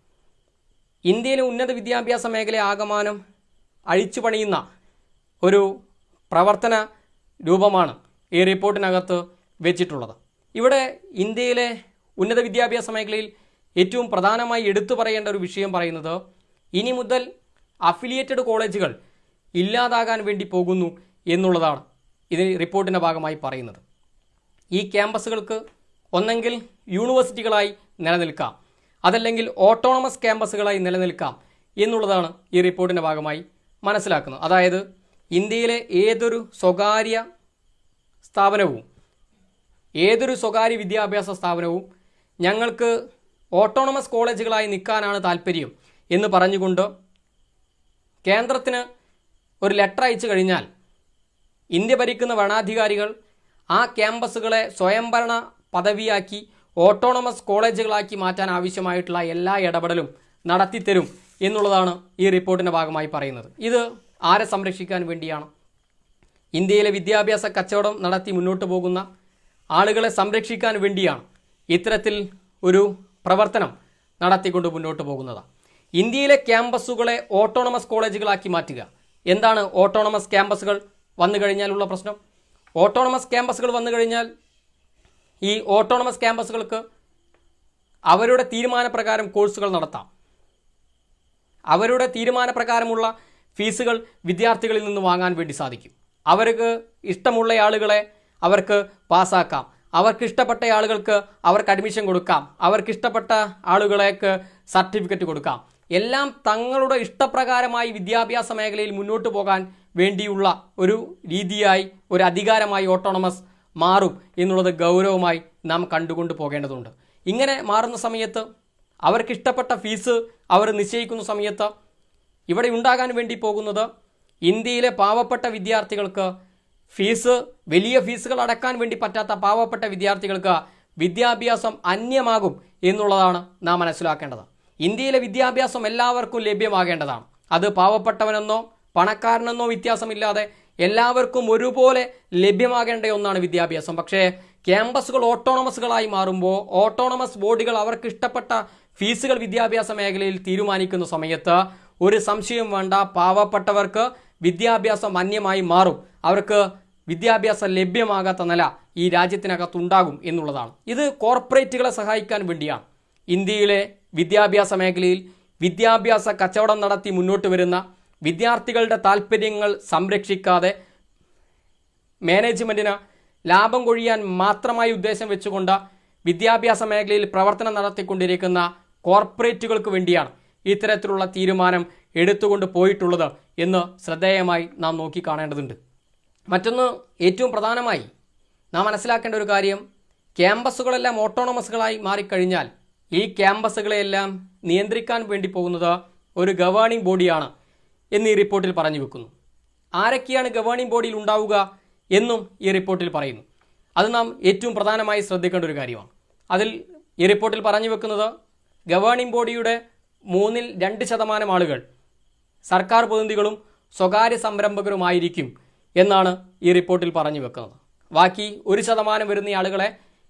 ഇന്ത്യയിലെ ഉന്നത വിദ്യാഭ്യാസ മേഖല ആകമാനം അഴിച്ചു പണിയുന്ന ഒരു പ്രവർത്തന രൂപമാണ് ഈ റിപ്പോർട്ടിനകത്ത് വെച്ചിട്ടുള്ളത്. ഇവിടെ ഇന്ത്യയിലെ ഉന്നത വിദ്യാഭ്യാസ മേഖലയിൽ ഏറ്റവും പ്രധാനമായി എടുത്തു പറയേണ്ട ഒരു വിഷയം പറയുന്നത്, ഇനി മുതൽ അഫിലിയേറ്റഡ് കോളേജുകൾ ഇല്ലാതാകാൻ വേണ്ടി പോകുന്നു എന്നുള്ളതാണ് ഇത് റിപ്പോർട്ടിൻ്റെ ഭാഗമായി പറയുന്നത്. ഈ ക്യാമ്പസുകൾക്ക് ഒന്നെങ്കിൽ യൂണിവേഴ്സിറ്റികളായി നിലനിൽക്കാം, അതല്ലെങ്കിൽ ഓട്ടോണമസ് ക്യാമ്പസുകളായി നിലനിൽക്കാം എന്നുള്ളതാണ് ഈ റിപ്പോർട്ടിൻ്റെ ഭാഗമായി മനസ്സിലാക്കുന്നത്. അതായത് ഇന്ത്യയിലെ ഏതൊരു സ്വകാര്യ സ്ഥാപനവും ഏതൊരു സ്വകാര്യ വിദ്യാഭ്യാസ സ്ഥാപനവും ഞങ്ങൾക്ക് ഓട്ടോണമസ് കോളേജുകളായി നിൽക്കാനാണ് താല്പര്യം എന്ന് പറഞ്ഞുകൊണ്ട് കേന്ദ്രത്തിന് ഒരു ലെറ്റർ അയച്ചു കഴിഞ്ഞാൽ ഇന്ത്യ ഭരിക്കുന്ന ഭരണാധികാരികൾ ആ ക്യാമ്പസുകളെ സ്വയംഭരണ പദവിയാക്കി ഓട്ടോണമസ് കോളേജുകളാക്കി മാറ്റാൻ ആവശ്യമായിട്ടുള്ള എല്ലാ ഇടപെടലും നടത്തിത്തരും എന്നുള്ളതാണ് ഈ റിപ്പോർട്ടിൻ്റെ ഭാഗമായി പറയുന്നത്. ഇത് ആരെ സംരക്ഷിക്കാൻ വേണ്ടിയാണ്? ഇന്ത്യയിലെ വിദ്യാഭ്യാസ കച്ചവടം നടത്തി മുന്നോട്ട് പോകുന്ന ആളുകളെ സംരക്ഷിക്കാൻ വേണ്ടിയാണ് ഇത്തരത്തിൽ ഒരു പ്രവർത്തനം നടത്തിക്കൊണ്ട് മുന്നോട്ട് പോകുന്നത്. ഇന്ത്യയിലെ ക്യാമ്പസുകളെ ഓട്ടോണമസ് കോളേജുകളാക്കി മാറ്റുക. എന്താണ് ഓട്ടോണമസ് ക്യാമ്പസുകൾ വന്നു കഴിഞ്ഞാലുള്ള പ്രശ്നം? ഓട്ടോണമസ് ക്യാമ്പസുകൾ വന്നു കഴിഞ്ഞാൽ ഈ ഓട്ടോണമസ് ക്യാമ്പസുകൾക്ക് അവരുടെ തീരുമാനപ്രകാരം കോഴ്സുകൾ നടത്താം. അവരുടെ തീരുമാനപ്രകാരമുള്ള ഫീസുകൾ വിദ്യാർത്ഥികളിൽ നിന്ന് വാങ്ങാൻ വേണ്ടി സാധിക്കും. അവർക്ക് ഇഷ്ടമുള്ള ആളുകളെ അവർക്ക് പാസ്സാക്കാം. അവർക്ക് ഇഷ്ടപ്പെട്ട ആളുകൾക്ക് അവർക്ക് അഡ്മിഷൻ കൊടുക്കാം. അവർക്ക് ഇഷ്ടപ്പെട്ട ആളുകളേക്ക് സർട്ടിഫിക്കറ്റ് കൊടുക്കാം. എല്ലാം തങ്ങളുടെ ഇഷ്ടപ്രകാരമായി വിദ്യാഭ്യാസ മേഖലയിൽ മുന്നോട്ട് പോകാൻ വേണ്ടിയുള്ള ഒരു രീതിയായി, ഒരു അധികാരമായി ഓട്ടോണമസ് മാറും എന്നുള്ളത് ഗൗരവമായി നാം കണ്ടുകൊണ്ട് പോകേണ്ടതുണ്ട്. ഇങ്ങനെ മാറുന്ന സമയത്ത് അവർക്കിഷ്ടപ്പെട്ട ഫീസ് അവർ നിശ്ചയിക്കുന്ന സമയത്ത് ഇവിടെ ഉണ്ടാകാൻ വേണ്ടി പോകുന്നത് ഇന്ത്യയിലെ പാവപ്പെട്ട വിദ്യാർത്ഥികൾക്ക് വലിയ ഫീസുകൾ അടക്കാൻ വേണ്ടി പറ്റാത്ത പാവപ്പെട്ട വിദ്യാർത്ഥികൾക്ക് വിദ്യാഭ്യാസം അന്യമാകും എന്നുള്ളതാണ് നാം മനസ്സിലാക്കേണ്ടത്. ഇന്ത്യയിലെ വിദ്യാഭ്യാസം എല്ലാവർക്കും ലഭ്യമാകേണ്ടതാണ്. അത് പാവപ്പെട്ടവനെന്നോ പണക്കാരനെന്നോ വ്യത്യാസമില്ലാതെ എല്ലാവർക്കും ഒരുപോലെ ലഭ്യമാകേണ്ട ഒന്നാണ് വിദ്യാഭ്യാസം. പക്ഷേ ക്യാമ്പസുകൾ ഓട്ടോണമസുകളായി മാറുമ്പോൾ ഓട്ടോണമസ് ബോർഡുകൾ അവർക്ക് ഇഷ്ടപ്പെട്ട ഫീസുകൾ വിദ്യാഭ്യാസ മേഖലയിൽ തീരുമാനിക്കുന്ന സമയത്ത് ഒരു സംശയം വേണ്ട, പാവപ്പെട്ടവർക്ക് വിദ്യാഭ്യാസം അന്യമായി മാറും. അവർക്ക് വിദ്യാഭ്യാസം ലഭ്യമാകാത്ത നില ഈ രാജ്യത്തിനകത്തുണ്ടാകും എന്നുള്ളതാണ്. ഇത് കോർപ്പറേറ്റുകളെ സഹായിക്കാൻ വേണ്ടിയാണ്. ഇന്ത്യയിലെ വിദ്യാഭ്യാസ മേഖലയിൽ വിദ്യാഭ്യാസ കച്ചവടം നടത്തി മുന്നോട്ട് വരുന്ന വിദ്യാർത്ഥികളുടെ താല്പര്യങ്ങൾ സംരക്ഷിക്കാതെ മാനേജ്മെൻറ്റിന് ലാഭം കൊഴിയാൻ മാത്രമായി ഉദ്ദേശം വെച്ചുകൊണ്ട് വിദ്യാഭ്യാസ മേഖലയിൽ പ്രവർത്തനം നടത്തിക്കൊണ്ടിരിക്കുന്ന കോർപ്പറേറ്റുകൾക്ക് വേണ്ടിയാണ് ഇത്തരത്തിലുള്ള തീരുമാനം എടുത്തുകൊണ്ട് പോയിട്ടുള്ളത് എന്ന് ശ്രദ്ധേയമായി നാം നോക്കിക്കാണേണ്ടതുണ്ട്. മറ്റൊന്ന്, ഏറ്റവും പ്രധാനമായി നാം മനസ്സിലാക്കേണ്ട ഒരു കാര്യം, ക്യാമ്പസുകളെല്ലാം ഓട്ടോണമസുകളായി മാറിക്കഴിഞ്ഞാൽ ഈ ക്യാമ്പസുകളെയെല്ലാം നിയന്ത്രിക്കാൻ വേണ്ടി പോകുന്നത് ഒരു ഗവേണിംഗ് ബോഡിയാണ് എന്ന് ഈ റിപ്പോർട്ടിൽ പറഞ്ഞു വെക്കുന്നു. ആരൊക്കെയാണ് ഗവേണിംഗ് ബോഡിയിൽ ഉണ്ടാവുക എന്നും ഈ റിപ്പോർട്ടിൽ പറയുന്നു. അത് നാം ഏറ്റവും പ്രധാനമായി ശ്രദ്ധിക്കേണ്ട ഒരു കാര്യമാണ്. അതിൽ ഈ റിപ്പോർട്ടിൽ പറഞ്ഞു വെക്കുന്നത് ഗവേണിംഗ് ബോഡിയുടെ 2% ആളുകൾ സർക്കാർ പ്രതിനിധികളും സ്വകാര്യ സംരംഭകരുമായിരിക്കും എന്നാണ് ഈ റിപ്പോർട്ടിൽ പറഞ്ഞു വെക്കുന്നത്. ബാക്കി 1% വരുന്ന ആളുകളെ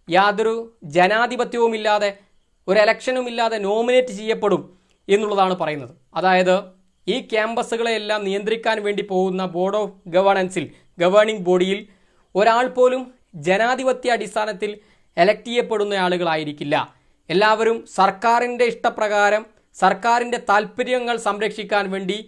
യാതൊരു ജനാധിപത്യവുമില്ലാതെ ഒരു ഇലക്ഷനുമില്ലാതെ നോമിനേറ്റ് ചെയ്യപ്പെടും എന്നുള്ളതാണ് പറയുന്നത്. അതായത് ഈ ക്യാമ്പസുകളെയെല്ലാം നിയന്ത്രിക്കാൻ വേണ്ടി പോകുന്ന ബോർഡ് ഓഫ് ഗവേണൻസിൽ, ഗവേണിംഗ് ബോഡിയിൽ ഒരാൾ പോലും ജനാധിപത്യ അടിസ്ഥാനത്തിൽ എലക്ട് ചെയ്യപ്പെടുന്ന ആളുകളായിരിക്കില്ല. എല്ലാവരും സർക്കാരിൻ്റെ ഇഷ്ടപ്രകാരം സർക്കാരിൻ്റെ താല്പര്യങ്ങൾ സംരക്ഷിക്കാൻ വേണ്ടി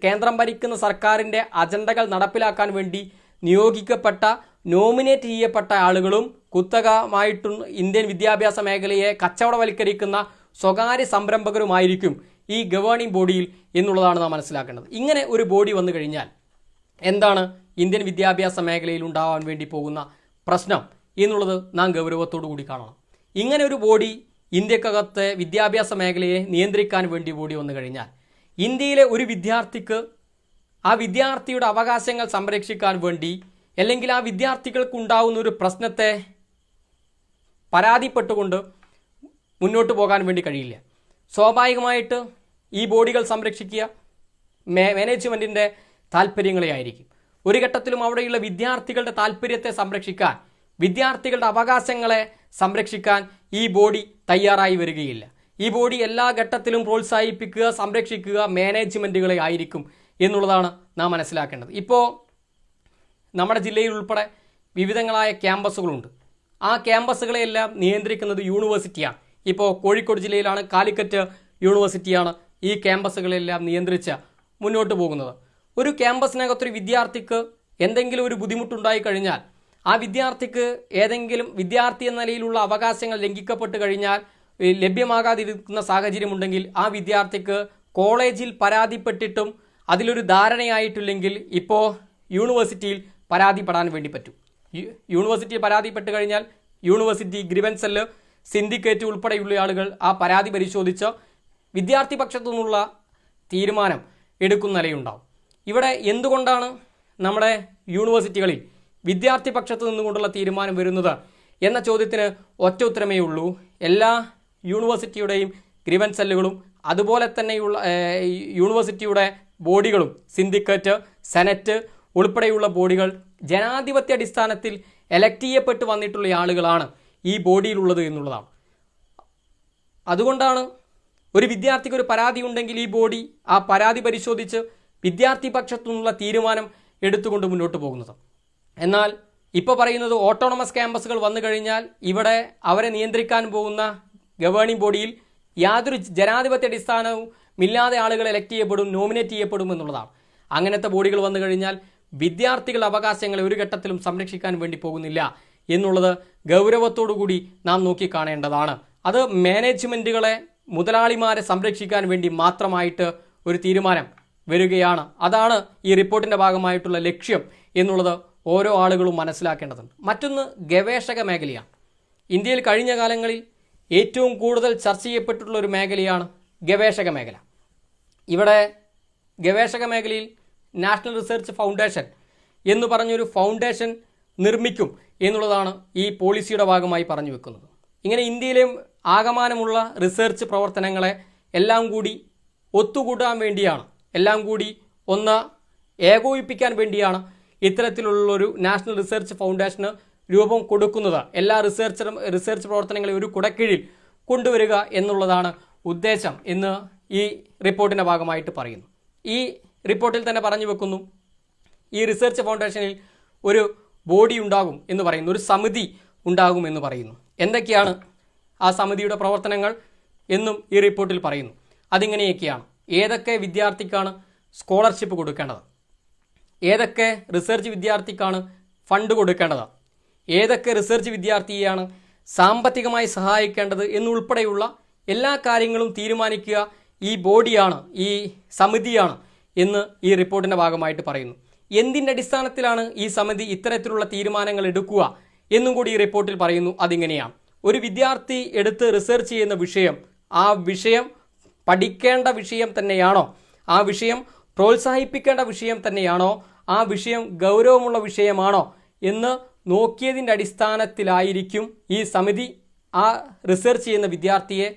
കേന്ദ്രം ഭരിക്കുന്ന സർക്കാരിൻ്റെ അജണ്ടകൾ നടപ്പിലാക്കാൻ വേണ്ടി നിയോഗിക്കപ്പെട്ട, നോമിനേറ്റ് ചെയ്യപ്പെട്ട ആളുകളും കുത്തകമായിട്ടും ഇന്ത്യൻ വിദ്യാഭ്യാസ മേഖലയെ കച്ചവടവൽക്കരിക്കുന്ന സ്വകാര്യ സംരംഭകരുമായിരിക്കും ഈ ഗവേണിംഗ് ബോഡിയിൽ എന്നുള്ളതാണ് നാം മനസ്സിലാക്കേണ്ടത്. ഇങ്ങനെ ഒരു ബോഡി വന്നു കഴിഞ്ഞാൽ എന്താണ് ഇന്ത്യൻ വിദ്യാഭ്യാസ മേഖലയിൽ ഉണ്ടാവാൻ വേണ്ടി പോകുന്ന പ്രശ്നം എന്നുള്ളത് നാം ഗൗരവത്തോടു കൂടി കാണണം. ഇങ്ങനെ ഒരു ബോഡി ഇന്ത്യക്കകത്തെ വിദ്യാഭ്യാസ മേഖലയെ നിയന്ത്രിക്കാൻ വേണ്ടി ബോഡി വന്നു കഴിഞ്ഞാൽ ഇന്ത്യയിലെ ഒരു വിദ്യാർത്ഥിക്ക് ആ വിദ്യാർത്ഥിയുടെ അവകാശങ്ങൾ സംരക്ഷിക്കാൻ വേണ്ടി, അല്ലെങ്കിൽ ആ വിദ്യാർത്ഥികൾക്ക് ഉണ്ടാകുന്ന ഒരു പ്രശ്നത്തെ പരാതിപ്പെട്ടുകൊണ്ട് മുന്നോട്ട് പോകാൻ വേണ്ടി കഴിയില്ല. സ്വാഭാവികമായിട്ട് ഈ ബോഡികൾ സംരക്ഷിക്കുക മാനേജ്മെൻറ്റിൻ്റെ താല്പര്യങ്ങളെ ആയിരിക്കും. ഒരു ഘട്ടത്തിലും അവിടെയുള്ള വിദ്യാർത്ഥികളുടെ താല്പര്യത്തെ സംരക്ഷിക്കാൻ, വിദ്യാർത്ഥികളുടെ അവകാശങ്ങളെ സംരക്ഷിക്കാൻ ഈ ബോഡി തയ്യാറായി വരികയില്ല. ഈ ബോഡി എല്ലാ ഘട്ടത്തിലും പ്രോത്സാഹിപ്പിക്കുക, സംരക്ഷിക്കുക മാനേജ്മെൻറ്റുകളെ ആയിരിക്കും എന്നുള്ളതാണ് നാം മനസ്സിലാക്കേണ്ടത്. ഇപ്പോൾ നമ്മുടെ ജില്ലയിൽ ഉൾപ്പെടെ വിവിധങ്ങളായ ക്യാമ്പസുകളുണ്ട്. ആ ക്യാമ്പസുകളെയെല്ലാം നിയന്ത്രിക്കുന്നത് യൂണിവേഴ്സിറ്റിയാണ്. ഇപ്പോൾ കോഴിക്കോട് ജില്ലയിലാണ് കാലിക്കറ്റ് യൂണിവേഴ്സിറ്റിയാണ് ഈ ക്യാമ്പസുകളെല്ലാം നിയന്ത്രിച്ച് മുന്നോട്ട് പോകുന്നത്. ഒരു ക്യാമ്പസിനകത്തൊരു വിദ്യാർത്ഥിക്ക് എന്തെങ്കിലും ഒരു ബുദ്ധിമുട്ടുണ്ടായി കഴിഞ്ഞാൽ, ആ വിദ്യാർത്ഥിക്ക് ഏതെങ്കിലും വിദ്യാർത്ഥി എന്ന നിലയിലുള്ള അവകാശങ്ങൾ ലംഘിക്കപ്പെട്ട് കഴിഞ്ഞാൽ, ലഭ്യമാകാതിരിക്കുന്ന സാഹചര്യമുണ്ടെങ്കിൽ ആ വിദ്യാർത്ഥിക്ക് കോളേജിൽ പരാതിപ്പെട്ടിട്ടും അതിലൊരു ധാരണയായിട്ടില്ലെങ്കിൽ ഇപ്പോൾ യൂണിവേഴ്സിറ്റിയിൽ പരാതിപ്പെടാൻ വേണ്ടി പറ്റും. യൂണിവേഴ്സിറ്റിയിൽ പരാതിപ്പെട്ട് കഴിഞ്ഞാൽ യൂണിവേഴ്സിറ്റി ഗ്രീവൻസ് സെല്ല്, സിൻഡിക്കേറ്റ് ഉൾപ്പെടെയുള്ള ആളുകൾ ആ പരാതി പരിശോധിച്ച് വിദ്യാർത്ഥി പക്ഷത്തു നിന്നുള്ള തീരുമാനം എടുക്കുന്ന നിലയുണ്ടാവും. ഇവിടെ എന്തുകൊണ്ടാണ് നമ്മുടെ യൂണിവേഴ്സിറ്റികളിൽ വിദ്യാർത്ഥി പക്ഷത്ത് നിന്നുകൊണ്ടുള്ള തീരുമാനം വരുന്നത് എന്ന ചോദ്യത്തിന് ഒറ്റ ഉത്തരമേ ഉള്ളൂ. എല്ലാ യൂണിവേഴ്സിറ്റിയുടെയും ഗ്രീവൻസ് സെല്ലുകളും അതുപോലെ തന്നെയുള്ള യൂണിവേഴ്സിറ്റിയുടെ ബോഡികളും, സിൻഡിക്കേറ്റ്, സെനറ്റ് ഉൾപ്പെടെയുള്ള ബോഡികൾ ജനാധിപത്യ അടിസ്ഥാനത്തിൽ എലക്ട് ചെയ്യപ്പെട്ട് വന്നിട്ടുള്ള ആളുകളാണ് ഈ ബോഡിയിലുള്ളത് എന്നുള്ളതാണ്. അതുകൊണ്ടാണ് ഒരു വിദ്യാർത്ഥിക്ക് ഒരു പരാതി ഉണ്ടെങ്കിൽ ഈ ബോഡി ആ പരാതി പരിശോധിച്ച് വിദ്യാർത്ഥി പക്ഷത്തു നിന്നുള്ള തീരുമാനം എടുത്തുകൊണ്ട് മുന്നോട്ട് പോകുന്നത്. എന്നാൽ ഇപ്പോൾ പറയുന്നത് ഓട്ടോണമസ് ക്യാമ്പസുകൾ വന്നു കഴിഞ്ഞാൽ ഇവിടെ അവരെ നിയന്ത്രിക്കാൻ പോകുന്ന ഗവേണിംഗ് ബോഡിയിൽ യാതൊരു ജനാധിപത്യ അടിസ്ഥാനവും ഇല്ലാതെ ആളുകൾ എലക്ട് ചെയ്യപ്പെടും, നോമിനേറ്റ് ചെയ്യപ്പെടും എന്നുള്ളതാണ്. അങ്ങനത്തെ ബോഡികൾ വന്നു കഴിഞ്ഞാൽ വിദ്യാർത്ഥികളുടെ അവകാശങ്ങളെ ഒരു ഘട്ടത്തിലും സംരക്ഷിക്കാൻ വേണ്ടി പോകുന്നില്ല എന്നുള്ളത് ഗൗരവത്തോടുകൂടി നാം നോക്കിക്കാണേണ്ടതാണ്. അത് മാനേജ്മെൻറ്റുകളെ, മുതലാളിമാരെ സംരക്ഷിക്കാൻ വേണ്ടി മാത്രമായിട്ട് ഒരു തീരുമാനം വരികയാണ്. അതാണ് ഈ റിപ്പോർട്ടിൻ്റെ ഭാഗമായിട്ടുള്ള ലക്ഷ്യം എന്നുള്ളത് ഓരോ ആളുകളും മനസ്സിലാക്കേണ്ടതുണ്ട്. മറ്റൊന്ന് ഗവേഷക മേഖലയാണ്. ഇന്ത്യയിൽ കഴിഞ്ഞ കാലങ്ങളിൽ ഏറ്റവും കൂടുതൽ ചർച്ച ചെയ്യപ്പെട്ടിട്ടുള്ള ഒരു മേഖലയാണ് ഗവേഷക മേഖല. ഇവിടെ ഗവേഷക മേഖലയിൽ നാഷണൽ റിസർച്ച് ഫൗണ്ടേഷൻ എന്ന് പറഞ്ഞൊരു ഫൗണ്ടേഷൻ നിർമ്മിക്കും എന്നുള്ളതാണ് ഈ പോളിസിയുടെ ഭാഗമായി പറഞ്ഞു വെക്കുന്നത്. ഇങ്ങനെ ഇന്ത്യയിലെ ആകമാനമുള്ള റിസർച്ച് പ്രവർത്തനങ്ങളെ എല്ലാം കൂടി ഒത്തുകൂട്ടാൻ വേണ്ടിയാണ്, എല്ലാം കൂടി ഒന്ന് ഏകോപിപ്പിക്കാൻ വേണ്ടിയാണ് ഇത്തരത്തിലുള്ളൊരു നാഷണൽ റിസർച്ച് ഫൗണ്ടേഷന് രൂപം കൊടുക്കുന്നത്. എല്ലാ റിസർച്ച് പ്രവർത്തനങ്ങളെ ഒരു കുടക്കീഴിൽ കൊണ്ടുവരിക എന്നുള്ളതാണ് ഉദ്ദേശം എന്ന് ഈ റിപ്പോർട്ടിൻ്റെ ഭാഗമായിട്ട് പറയുന്നു. ഈ റിപ്പോർട്ടിൽ തന്നെ പറഞ്ഞു വെക്കുന്നു, ഈ റിസർച്ച് ഫൗണ്ടേഷനിൽ ഒരു ബോഡി ഉണ്ടാകും എന്ന് പറയുന്നു, ഒരു സമിതി ഉണ്ടാകും എന്ന് പറയുന്നു. എന്തൊക്കെയാണ് ആ സമിതിയുടെ പ്രവർത്തനങ്ങൾ എന്നും ഈ റിപ്പോർട്ടിൽ പറയുന്നു. അതിങ്ങനെയൊക്കെയാണ്: ഏതൊക്കെ വിദ്യാർത്ഥിക്കാണ് സ്കോളർഷിപ്പ് കൊടുക്കേണ്ടത്, ഏതൊക്കെ റിസർച്ച് വിദ്യാർത്ഥിക്കാണ് ഫണ്ട് കൊടുക്കേണ്ടത്, ഏതൊക്കെ റിസർച്ച് വിദ്യാർത്ഥിയെയാണ് സാമ്പത്തികമായി സഹായിക്കേണ്ടത് എന്നുൾപ്പെടെയുള്ള എല്ലാ കാര്യങ്ങളും തീരുമാനിക്കുക ഈ ബോഡിയാണ്, ഈ സമിതിയാണ് എന്ന് ഈ റിപ്പോർട്ടിൻ്റെ ഭാഗമായിട്ട് പറയുന്നു. എന്തിൻ്റെ അടിസ്ഥാനത്തിലാണ് ഈ സമിതി ഇത്തരത്തിലുള്ള തീരുമാനങ്ങൾ എടുക്കുക എന്നും കൂടി ഈ റിപ്പോർട്ടിൽ പറയുന്നു. അതിങ്ങനെയാണ്: ഒരു വിദ്യാർത്ഥി എടുത്ത് റിസർച്ച് ചെയ്യുന്ന വിഷയം, ആ വിഷയം പഠിക്കേണ്ട വിഷയം തന്നെയാണോ, ആ വിഷയം പ്രോത്സാഹിപ്പിക്കേണ്ട വിഷയം തന്നെയാണോ, ആ വിഷയം ഗൗരവമുള്ള വിഷയമാണോ എന്ന് നോക്കിയതിൻ്റെ അടിസ്ഥാനത്തിലായിരിക്കും ഈ സമിതി ആ റിസർച്ച് ചെയ്യുന്ന വിദ്യാർത്ഥിയെ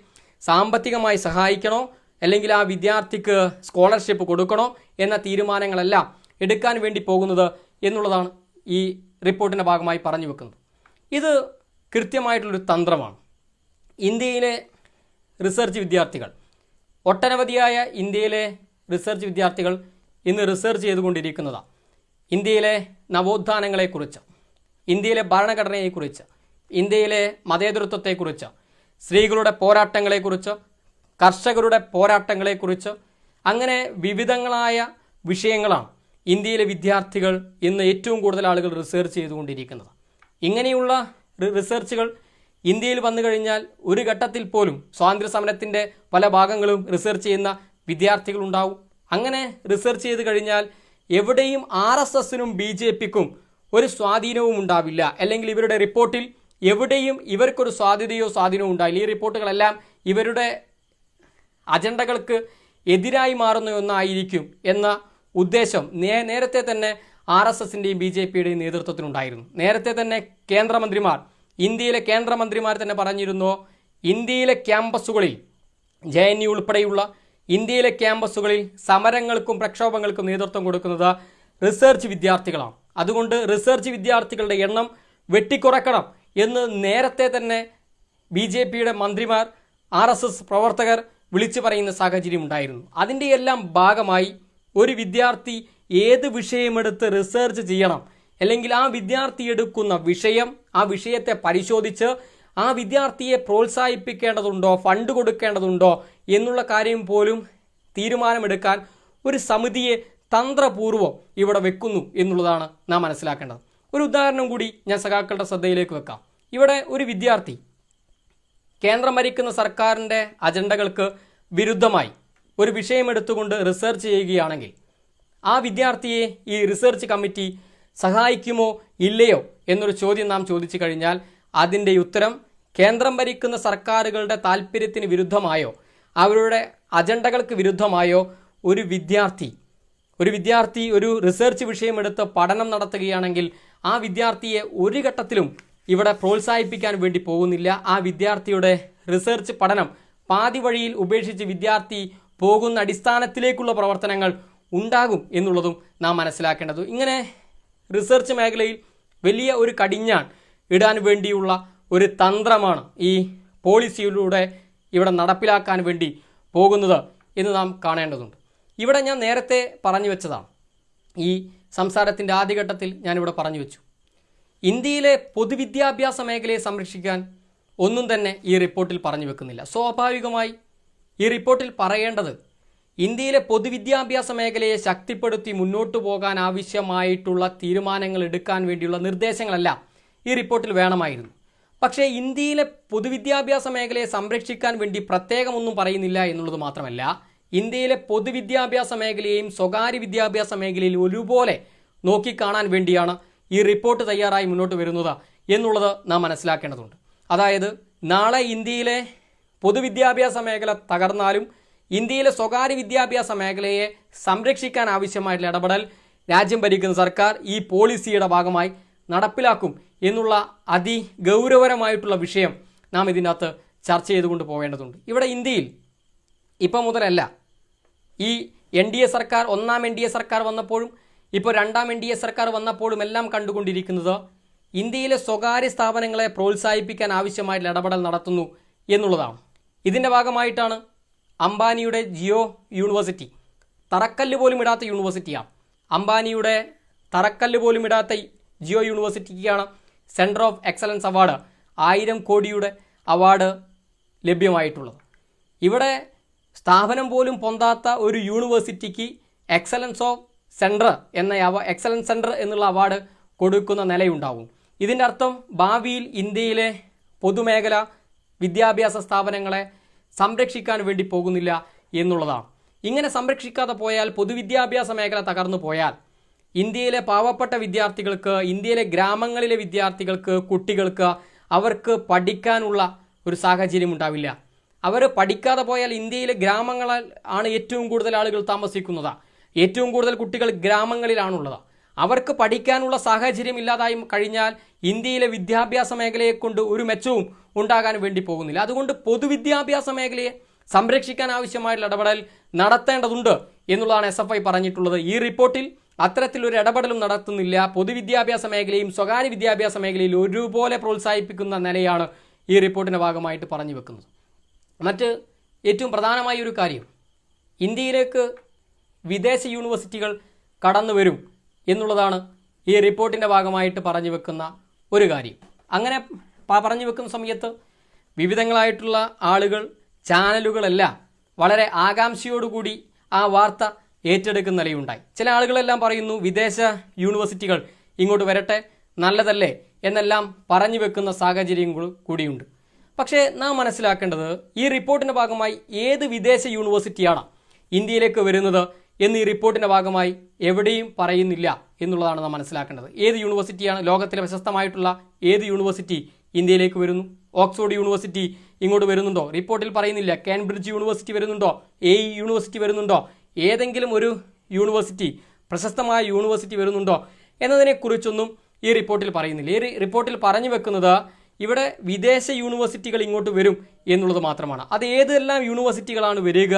സാമ്പത്തികമായി സഹായിക്കണോ അല്ലെങ്കിൽ ആ വിദ്യാർത്ഥിക്ക് സ്കോളർഷിപ്പ് കൊടുക്കണോ എന്ന തീരുമാനങ്ങളെല്ലാം എടുക്കാൻ വേണ്ടി പോകുന്നത് എന്നുള്ളതാണ് ഈ റിപ്പോർട്ടിൻ്റെ ഭാഗമായി പറഞ്ഞു വെക്കുന്നത്. ഇത് കൃത്യമായിട്ടുള്ളൊരു തന്ത്രമാണ്. ഇന്ത്യയിലെ റിസർച്ച് വിദ്യാർത്ഥികൾ, ഒട്ടനവധിയായ ഇന്ത്യയിലെ റിസർച്ച് വിദ്യാർത്ഥികൾ ഇന്ന് റിസർച്ച് ചെയ്തുകൊണ്ടിരിക്കുന്നതാണ്. ഇന്ത്യയിലെ നവോത്ഥാനങ്ങളെക്കുറിച്ച്, ഇന്ത്യയിലെ ഭരണഘടനയെക്കുറിച്ച്, ഇന്ത്യയിലെ മതേതരത്വത്തെക്കുറിച്ച്, സ്ത്രീകളുടെ പോരാട്ടങ്ങളെക്കുറിച്ച്, കർഷകരുടെ പോരാട്ടങ്ങളെക്കുറിച്ച്, അങ്ങനെ വിവിധങ്ങളായ വിഷയങ്ങളാണ് ഇന്ത്യയിലെ വിദ്യാർത്ഥികൾ ഇന്ന് ഏറ്റവും കൂടുതൽ ആളുകൾ റിസർച്ച് ചെയ്തുകൊണ്ടിരിക്കുന്നത്. ഇങ്ങനെയുള്ള റിസർച്ചുകൾ ഇന്ത്യയിൽ വന്നു കഴിഞ്ഞാൽ ഒരു ഘട്ടത്തിൽ പോലും സ്വാതന്ത്ര്യ സമരത്തിൻ്റെ പല ഭാഗങ്ങളും റിസർച്ച് ചെയ്യുന്ന വിദ്യാർത്ഥികളുണ്ടാവും. അങ്ങനെ റിസർച്ച് ചെയ്ത് കഴിഞ്ഞാൽ എവിടെയും RSSനും BJPക്കും ഒരു സ്വാധീനവും ഉണ്ടാവില്ല, അല്ലെങ്കിൽ ഇവരുടെ റിപ്പോർട്ടിൽ എവിടെയും ഇവർക്കൊരു സ്വാധീനവും ഉണ്ടാവില്ല. ഈ റിപ്പോർട്ടുകളെല്ലാം ഇവരുടെ അജണ്ടകൾക്ക് എതിരായി മാറുന്ന ഒന്നായിരിക്കും എന്ന ഉദ്ദേശം നേരത്തെ തന്നെ RSSൻ്റെയും BJPയുടെയും നേതൃത്വത്തിനുണ്ടായിരുന്നു. നേരത്തെ തന്നെ കേന്ദ്രമന്ത്രിമാർ, ഇന്ത്യയിലെ കേന്ദ്രമന്ത്രിമാർ തന്നെ പറഞ്ഞിരുന്നു, ഇന്ത്യയിലെ ക്യാമ്പസുകളിൽ, JNU ഉൾപ്പെടെയുള്ള ഇന്ത്യയിലെ ക്യാമ്പസുകളിൽ സമരങ്ങൾക്കും പ്രക്ഷോഭങ്ങൾക്കും നേതൃത്വം കൊടുക്കുന്നത് റിസർച്ച് വിദ്യാർത്ഥികളാണ്. അതുകൊണ്ട് റിസർച്ച് വിദ്യാർത്ഥികളുടെ എണ്ണം വെട്ടിക്കുറക്കണം എന്ന് നേരത്തെ തന്നെ BJPയുടെ മന്ത്രിമാർ, RSS പ്രവർത്തകർ വിളിച്ചു പറയുന്ന സാഹചര്യം ഉണ്ടായിരുന്നു. അതിൻ്റെ എല്ലാം ഭാഗമായി ഒരു വിദ്യാർത്ഥി ഏത് വിഷയമെടുത്ത് റിസർച്ച് ചെയ്യണം, അല്ലെങ്കിൽ ആ വിദ്യാർത്ഥി എടുക്കുന്ന വിഷയം, ആ വിഷയത്തെ പരിശോധിച്ച് ആ വിദ്യാർത്ഥിയെ പ്രോത്സാഹിപ്പിക്കേണ്ടതുണ്ടോ, ഫണ്ട് കൊടുക്കേണ്ടതുണ്ടോ എന്നുള്ള കാര്യം പോലും തീരുമാനമെടുക്കാൻ ഒരു സമിതിയെ തന്ത്രപൂർവ്വം ഇവിടെ വെക്കുന്നു എന്നുള്ളതാണ് നാം മനസ്സിലാക്കേണ്ടത്. ഒരു ഉദാഹരണം കൂടി ഞാൻ സഖാക്കളുടെ ശ്രദ്ധയിലേക്ക് വെക്കാം. ഇവിടെ ഒരു വിദ്യാർത്ഥി കേന്ദ്രം ഭരിക്കുന്ന സർക്കാരിൻ്റെ അജണ്ടകൾക്ക് വിരുദ്ധമായി ഒരു വിഷയമെടുത്തുകൊണ്ട് റിസർച്ച് ചെയ്യുകയാണെങ്കിൽ ആ വിദ്യാർത്ഥിയെ ഈ റിസർച്ച് കമ്മിറ്റി സഹായിക്കുമോ ഇല്ലയോ എന്നൊരു ചോദ്യം നാം ചോദിച്ചു കഴിഞ്ഞാൽ അതിൻ്റെ ഉത്തരം കേന്ദ്രം ഭരിക്കുന്ന സർക്കാരുകളുടെ താല്പര്യത്തിന് വിരുദ്ധമായോ അവരുടെ അജണ്ടകൾക്ക് വിരുദ്ധമായോ ഒരു വിദ്യാർത്ഥി ഒരു റിസർച്ച് വിഷയമെടുത്ത് പഠനം നടത്തുകയാണെങ്കിൽ ആ വിദ്യാർത്ഥിയെ ഒരു ഘട്ടത്തിലും ഇവിടെ പ്രോത്സാഹിപ്പിക്കാൻ വേണ്ടി പോകുന്നില്ല. ആ വിദ്യാർത്ഥിയുടെ റിസർച്ച് പഠനം പാതി വഴിയിൽ ഉപേക്ഷിച്ച് വിദ്യാർത്ഥി പോകുന്ന അടിസ്ഥാനത്തിലേക്കുള്ള പ്രവർത്തനങ്ങൾ ഉണ്ടാകും എന്നുള്ളതും നാം മനസ്സിലാക്കേണ്ടത്. ഇങ്ങനെ റിസർച്ച് മേഖലയിൽ വലിയ ഒരു കടിഞ്ഞാൺ ഇടാൻ വേണ്ടിയുള്ള ഒരു തന്ത്രമാണ് ഈ പോളിസിയിലൂടെ ഇവിടെ നടപ്പിലാക്കാൻ വേണ്ടി പോകുന്നത് എന്ന് നാം കാണേണ്ടതുണ്ട്. ഇവിടെ ഞാൻ നേരത്തെ പറഞ്ഞു വെച്ചതാണ്, ഈ സംസാരത്തിൻ്റെ ആദ്യഘട്ടത്തിൽ ഞാനിവിടെ പറഞ്ഞു വെച്ചു, ഇന്ത്യയിലെ പൊതുവിദ്യാഭ്യാസ മേഖലയെ സംരക്ഷിക്കാൻ ഒന്നും തന്നെ ഈ റിപ്പോർട്ടിൽ പറഞ്ഞു വെക്കുന്നില്ല. സ്വാഭാവികമായി ഈ റിപ്പോർട്ടിൽ പറയേണ്ടത് ഇന്ത്യയിലെ പൊതുവിദ്യാഭ്യാസ മേഖലയെ ശക്തിപ്പെടുത്തി മുന്നോട്ട് പോകാൻ ആവശ്യമായിട്ടുള്ള തീരുമാനങ്ങൾ എടുക്കാൻ വേണ്ടിയുള്ള നിർദ്ദേശങ്ങളെല്ലാം ഈ റിപ്പോർട്ടിൽ വേണമായിരുന്നു. പക്ഷേ ഇന്ത്യയിലെ പൊതുവിദ്യാഭ്യാസ മേഖലയെ സംരക്ഷിക്കാൻ വേണ്ടി പ്രത്യേകമൊന്നും പറയുന്നില്ല എന്നുള്ളത് മാത്രമല്ല, ഇന്ത്യയിലെ പൊതുവിദ്യാഭ്യാസ മേഖലയെയും സ്വകാര്യ വിദ്യാഭ്യാസ മേഖലയിൽ ഒരുപോലെ നോക്കിക്കാണാൻ വേണ്ടിയാണ് ഈ റിപ്പോർട്ട് തയ്യാറായി മുന്നോട്ട് വരുന്നത് എന്നുള്ളത് നാം മനസ്സിലാക്കേണ്ടതുണ്ട്. അതായത് നാളെ ഇന്ത്യയിലെ പൊതുവിദ്യാഭ്യാസ മേഖല തകർന്നാലും ഇന്ത്യയിലെ സ്വകാര്യ വിദ്യാഭ്യാസ മേഖലയെ സംരക്ഷിക്കാൻ ആവശ്യമായിട്ടുള്ള ഇടപെടൽ രാജ്യം ഭരിക്കുന്ന സർക്കാർ ഈ പോളിസിയുടെ ഭാഗമായി നടപ്പിലാക്കും എന്നുള്ള അതിഗൗരവപരമായിട്ടുള്ള വിഷയം നാം ഇതിനകത്ത് ചർച്ച ചെയ്തുകൊണ്ട് പോവേണ്ടതുണ്ട്. ഇവിടെ ഇന്ത്യയിൽ ഇപ്പം മുതലല്ല, ഈ NDA സർക്കാർ, ഒന്നാം NDA സർക്കാർ വന്നപ്പോഴും ഇപ്പോൾ രണ്ടാം NDA സർക്കാർ വന്നപ്പോഴും എല്ലാം കണ്ടുകൊണ്ടിരിക്കുന്നത് ഇന്ത്യയിലെ സ്വകാര്യ സ്ഥാപനങ്ങളെ പ്രോത്സാഹിപ്പിക്കാൻ ആവശ്യമായിട്ടുള്ള ഇടപെടൽ നടത്തുന്നു എന്നുള്ളതാണ്. ഇതിൻ്റെ ഭാഗമായിട്ടാണ് അംബാനിയുടെ ജിയോ യൂണിവേഴ്സിറ്റി, തറക്കല്ല് പോലും ഇടാത്ത യൂണിവേഴ്സിറ്റിയാണ്, അംബാനിയുടെ തറക്കല്ല് പോലും ഇടാത്ത ജിയോ യൂണിവേഴ്സിറ്റിക്കാണ് സെൻറ്റർ ഓഫ് എക്സലൻസ് അവാർഡ് 1000 കോടിയുടെ അവാർഡ് ലഭ്യമായിട്ടുള്ളത്. ഇവിടെ സ്ഥാപനം പോലും പൊന്താത്ത ഒരു യൂണിവേഴ്സിറ്റിക്ക് എക്സലൻസ് സെൻറ്റർ എന്നുള്ള അവാർഡ് കൊടുക്കുന്ന നിലയുണ്ടാവും. ഇതിൻ്റെ അർത്ഥം ഭാവിയിൽ ഇന്ത്യയിലെ പൊതുമേഖല വിദ്യാഭ്യാസ സ്ഥാപനങ്ങളെ സംരക്ഷിക്കാൻ വേണ്ടി പോകുന്നില്ല എന്നുള്ളതാണ്. ഇങ്ങനെ സംരക്ഷിക്കാതെ പോയാൽ, പൊതുവിദ്യാഭ്യാസ മേഖല തകർന്നു പോയാൽ ഇന്ത്യയിലെ പാവപ്പെട്ട വിദ്യാർത്ഥികൾക്ക്, ഇന്ത്യയിലെ ഗ്രാമങ്ങളിലെ വിദ്യാർത്ഥികൾക്ക്, കുട്ടികൾക്ക് അവർക്ക് പഠിക്കാനുള്ള ഒരു സാഹചര്യം ഉണ്ടാവില്ല. അവർ പഠിക്കാതെ പോയാൽ ഇന്ത്യയിലെ ഗ്രാമങ്ങളിൽ ആണ് ഏറ്റവും കൂടുതൽ ആളുകൾ താമസിക്കുന്നത്, ഏറ്റവും കൂടുതൽ കുട്ടികൾ ഗ്രാമങ്ങളിലാണുള്ളത്. അവർക്ക് പഠിക്കാനുള്ള സാഹചര്യം ഇല്ലാതായി കഴിഞ്ഞാൽ ഇന്ത്യയിലെ വിദ്യാഭ്യാസ മേഖലയെ കൊണ്ട് ഒരു മെച്ചവും ഉണ്ടാകാൻ വേണ്ടി പോകുന്നില്ല. അതുകൊണ്ട് പൊതുവിദ്യാഭ്യാസ മേഖലയെ സംരക്ഷിക്കാൻ ആവശ്യമായിട്ടുള്ള ഇടപെടൽ നടത്തേണ്ടതുണ്ട് എന്നുള്ളതാണ് SFI പറഞ്ഞിട്ടുള്ളത്. ഈ റിപ്പോർട്ടിൽ അത്തരത്തിലൊരു ഇടപെടലും നടത്തുന്നില്ല. പൊതുവിദ്യാഭ്യാസ മേഖലയും സ്വകാര്യ വിദ്യാഭ്യാസ മേഖലയിൽ ഒരുപോലെ പ്രോത്സാഹിപ്പിക്കുന്ന നിലയാണ് ഈ റിപ്പോർട്ടിൻ്റെ ഭാഗമായിട്ട് പറഞ്ഞു വെക്കുന്നത്. മറ്റ് ഏറ്റവും പ്രധാനമായ ഒരു കാര്യം, ഇന്ത്യയിലേക്ക് വിദേശ യൂണിവേഴ്സിറ്റികൾ കടന്നു വരും എന്നുള്ളതാണ് ഈ റിപ്പോർട്ടിൻ്റെ ഭാഗമായിട്ട് പറഞ്ഞു വെക്കുന്ന ഒരു കാര്യം. അങ്ങനെ പറഞ്ഞു വെക്കുന്ന സമയത്ത് വിവിധങ്ങളായിട്ടുള്ള ആളുകൾ, ചാനലുകളെല്ലാം വളരെ ആകാംക്ഷയോടുകൂടി ആ വാർത്ത ഏറ്റെടുക്കുന്ന നിലയുണ്ടായി. ചില ആളുകളെല്ലാം പറയുന്നു വിദേശ യൂണിവേഴ്സിറ്റികൾ ഇങ്ങോട്ട് വരട്ടെ, നല്ലതല്ലേ എന്നെല്ലാം പറഞ്ഞു വെക്കുന്ന സാഹചര്യം കൂടിയുണ്ട്. പക്ഷേ നാം മനസ്സിലാക്കേണ്ടത്, ഈ റിപ്പോർട്ടിൻ്റെ ഭാഗമായി ഏത് വിദേശ യൂണിവേഴ്സിറ്റിയാണ് ഇന്ത്യയിലേക്ക് വരുന്നത് എന്ന് ഈ റിപ്പോർട്ടിൻ്റെ ഭാഗമായി എവിടെയും പറയുന്നില്ല എന്നുള്ളതാണ് നാം മനസ്സിലാക്കേണ്ടത്. ഏത് യൂണിവേഴ്സിറ്റിയാണ്, ലോകത്തിലെ പ്രശസ്തമായിട്ടുള്ള ഏത് യൂണിവേഴ്സിറ്റി ഇന്ത്യയിലേക്ക് വരുന്നു? ഓക്സ്ഫോർഡ് യൂണിവേഴ്സിറ്റി ഇങ്ങോട്ട് വരുന്നുണ്ടോ? റിപ്പോർട്ടിൽ പറയുന്നില്ല. കാംബ്രിഡ്ജ് യൂണിവേഴ്സിറ്റി വരുന്നുണ്ടോ? AE യൂണിവേഴ്സിറ്റി വരുന്നുണ്ടോ? ഏതെങ്കിലും ഒരു യൂണിവേഴ്സിറ്റി, പ്രശസ്തമായ യൂണിവേഴ്സിറ്റി വരുന്നുണ്ടോ എന്നതിനെക്കുറിച്ചൊന്നും ഈ റിപ്പോർട്ടിൽ പറയുന്നില്ല. ഈ റിപ്പോർട്ടിൽ പറഞ്ഞു വെക്കുന്നത് ഇവിടെ വിദേശ യൂണിവേഴ്സിറ്റികൾ ഇങ്ങോട്ട് വരും എന്നുള്ളത് മാത്രമാണ്. അത് ഏതെല്ലാം യൂണിവേഴ്സിറ്റികളാണ് വരിക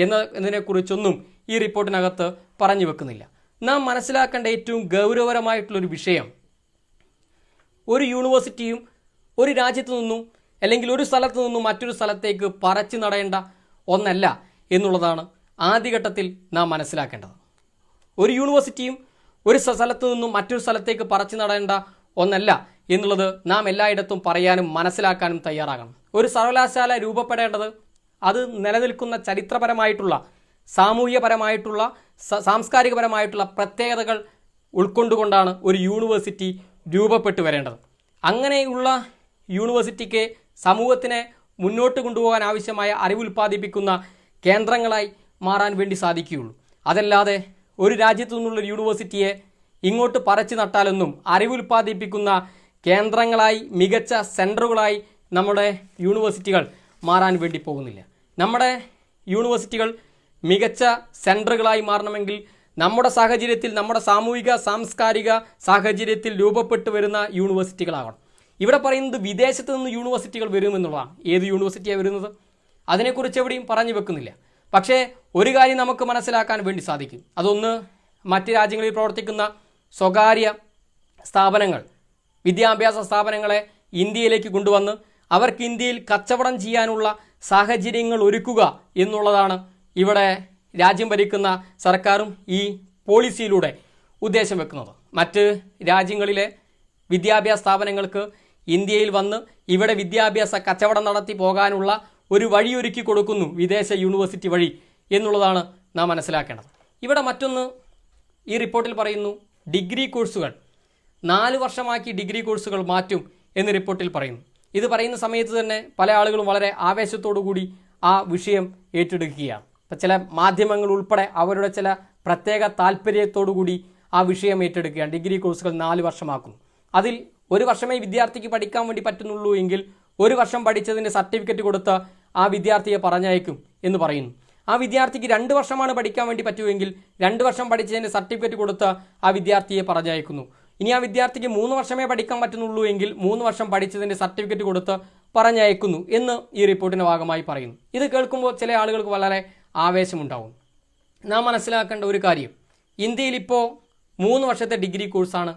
എന്നതിനെക്കുറിച്ചൊന്നും ഈ റിപ്പോർട്ടിനകത്ത് പറഞ്ഞു വെക്കുന്നില്ല. നാം മനസ്സിലാക്കേണ്ട ഏറ്റവും ഗൗരവപരമായിട്ടുള്ളൊരു വിഷയം, ഒരു യൂണിവേഴ്സിറ്റിയും ഒരു രാജ്യത്തു നിന്നും അല്ലെങ്കിൽ ഒരു സ്ഥലത്തു നിന്നും മറ്റൊരു സ്ഥലത്തേക്ക് പറച്ചു നടേണ്ട ഒന്നല്ല എന്നുള്ളതാണ് ആദ്യഘട്ടത്തിൽ നാം മനസ്സിലാക്കേണ്ടത്. ഒരു യൂണിവേഴ്സിറ്റിയും ഒരു സ്ഥലത്തു നിന്നും മറ്റൊരു സ്ഥലത്തേക്ക് പറച്ചു നടേണ്ട ഒന്നല്ല എന്നുള്ളത് നാം എല്ലായിടത്തും പറയാനും മനസ്സിലാക്കാനും തയ്യാറാകണം. ഒരു സർവകലാശാല രൂപപ്പെടേണ്ടത് അത് നിലനിൽക്കുന്ന ചരിത്രപരമായിട്ടുള്ള, സാമൂഹ്യപരമായിട്ടുള്ള, സാംസ്കാരികപരമായിട്ടുള്ള പ്രത്യേകതകൾ ഉൾക്കൊണ്ടുകൊണ്ടാണ് ഒരു യൂണിവേഴ്സിറ്റി രൂപപ്പെട്ടു വരേണ്ടത്. അങ്ങനെയുള്ള യൂണിവേഴ്സിറ്റിക്ക് സമൂഹത്തിനെ മുന്നോട്ട് കൊണ്ടുപോകാൻ ആവശ്യമായ അറിവ് ഉൽപ്പാദിപ്പിക്കുന്ന കേന്ദ്രങ്ങളായി മാറാൻ വേണ്ടി സാധിക്കുകയുള്ളൂ. അതല്ലാതെ ഒരു രാജ്യത്തു നിന്നുള്ള യൂണിവേഴ്സിറ്റിയെ ഇങ്ങോട്ട് പറിച്ചു നട്ടാലൊന്നും അറിവുൽപ്പാദിപ്പിക്കുന്ന കേന്ദ്രങ്ങളായി മികച്ച സെൻറ്ററുകളായി നമ്മുടെ യൂണിവേഴ്സിറ്റികൾ മാറാൻ വേണ്ടി പോകുന്നില്ല. നമ്മുടെ യൂണിവേഴ്സിറ്റികൾ മികച്ച സെൻറ്ററുകളായി മാറണമെങ്കിൽ നമ്മുടെ സാഹചര്യത്തിൽ, നമ്മുടെ സാമൂഹിക സാംസ്കാരിക സാഹചര്യത്തിൽ രൂപപ്പെട്ടു വരുന്ന യൂണിവേഴ്സിറ്റികളാകണം. ഇവിടെ പറയുന്നത് വിദേശത്ത് നിന്ന് യൂണിവേഴ്സിറ്റികൾ വരുമെന്നുള്ളതാണ്. ഏത് യൂണിവേഴ്സിറ്റിയാണ് വരുന്നത്? അതിനെക്കുറിച്ച് എവിടെയും പറഞ്ഞു വെക്കുന്നില്ല. പക്ഷേ ഒരു കാര്യം നമുക്ക് മനസ്സിലാക്കാൻ വേണ്ടി സാധിക്കും. അതൊന്ന്, മറ്റ് രാജ്യങ്ങളിൽ പ്രവർത്തിക്കുന്ന സ്വകാര്യ സ്ഥാപനങ്ങൾ, വിദ്യാഭ്യാസ സ്ഥാപനങ്ങളെ ഇന്ത്യയിലേക്ക് കൊണ്ടുവന്ന് അവർക്ക് ഇന്ത്യയിൽ കച്ചവടം ചെയ്യാനുള്ള സാഹചര്യങ്ങൾ ഒരുക്കുക എന്നുള്ളതാണ് ഇവിടെ രാജ്യം ഭരിക്കുന്ന സർക്കാരും ഈ പോളിസിയിലൂടെ ഉദ്ദേശം വെക്കുന്നത്. മറ്റ് രാജ്യങ്ങളിലെ വിദ്യാഭ്യാസ സ്ഥാപനങ്ങൾക്ക് ഇന്ത്യയിൽ വന്ന് ഇവിടെ വിദ്യാഭ്യാസ കച്ചവടം നടത്തി പോകാനുള്ള ഒരു വഴിയൊരുക്കി കൊടുക്കുന്നു വിദേശ യൂണിവേഴ്സിറ്റി വഴി എന്നുള്ളതാണ് നാം മനസ്സിലാക്കേണ്ടത്. ഇവിടെ മറ്റൊന്ന് ഈ റിപ്പോർട്ടിൽ പറയുന്നു, ഡിഗ്രി കോഴ്സുകൾ 4 വർഷമാക്കി ഡിഗ്രി കോഴ്സുകൾ മാറ്റും എന്ന് റിപ്പോർട്ടിൽ പറയുന്നു. ഇത് പറയുന്ന സമയത്ത് തന്നെ പല ആളുകളും വളരെ ആവേശത്തോടു കൂടി ആ വിഷയം ഏറ്റെടുക്കുകയാണ്. ഇപ്പം ചില മാധ്യമങ്ങൾ ഉൾപ്പെടെ അവരുടെ ചില പ്രത്യേക താല്പര്യത്തോടു കൂടി ആ വിഷയം ഏറ്റെടുക്കുകയാണ്. ഡിഗ്രി കോഴ്സുകൾ 4 വർഷമാക്കുന്നു. അതിൽ 1 വർഷമേ വിദ്യാർത്ഥിക്ക് പഠിക്കാൻ വേണ്ടി പറ്റുന്നുള്ളൂ എങ്കിൽ 1 വർഷം പഠിച്ചതിൻ്റെ സർട്ടിഫിക്കറ്റ് കൊടുത്ത് ആ വിദ്യാർത്ഥിയെ പറഞ്ഞയക്കും എന്ന് പറയുന്നു. ആ വിദ്യാർത്ഥിക്ക് 2 വർഷമാണ് പഠിക്കാൻ വേണ്ടി പറ്റുമെങ്കിൽ 2 വർഷം പഠിച്ചതിൻ്റെ സർട്ടിഫിക്കറ്റ് കൊടുത്ത് ആ വിദ്യാർത്ഥിയെ പറഞ്ഞയക്കുന്നു. ഇനി ആ വിദ്യാർത്ഥിക്ക് 3 വർഷമേ പഠിക്കാൻ പറ്റുന്നുള്ളൂ എങ്കിൽ 3 വർഷം പഠിച്ചതിൻ്റെ സർട്ടിഫിക്കറ്റ് കൊടുത്ത് പറഞ്ഞയക്കുന്നു എന്ന് ഈ റിപ്പോർട്ടിൻ്റെ ഭാഗമായി പറയുന്നു. ഇത് കേൾക്കുമ്പോൾ ചില ആളുകൾക്ക് വളരെ ആവേശമുണ്ടാവും. നാം മനസ്സിലാക്കേണ്ട ഒരു കാര്യം, ഇന്ത്യയിൽ ഇപ്പോൾ 3 വർഷത്തെ ഡിഗ്രി കോഴ്സാണ്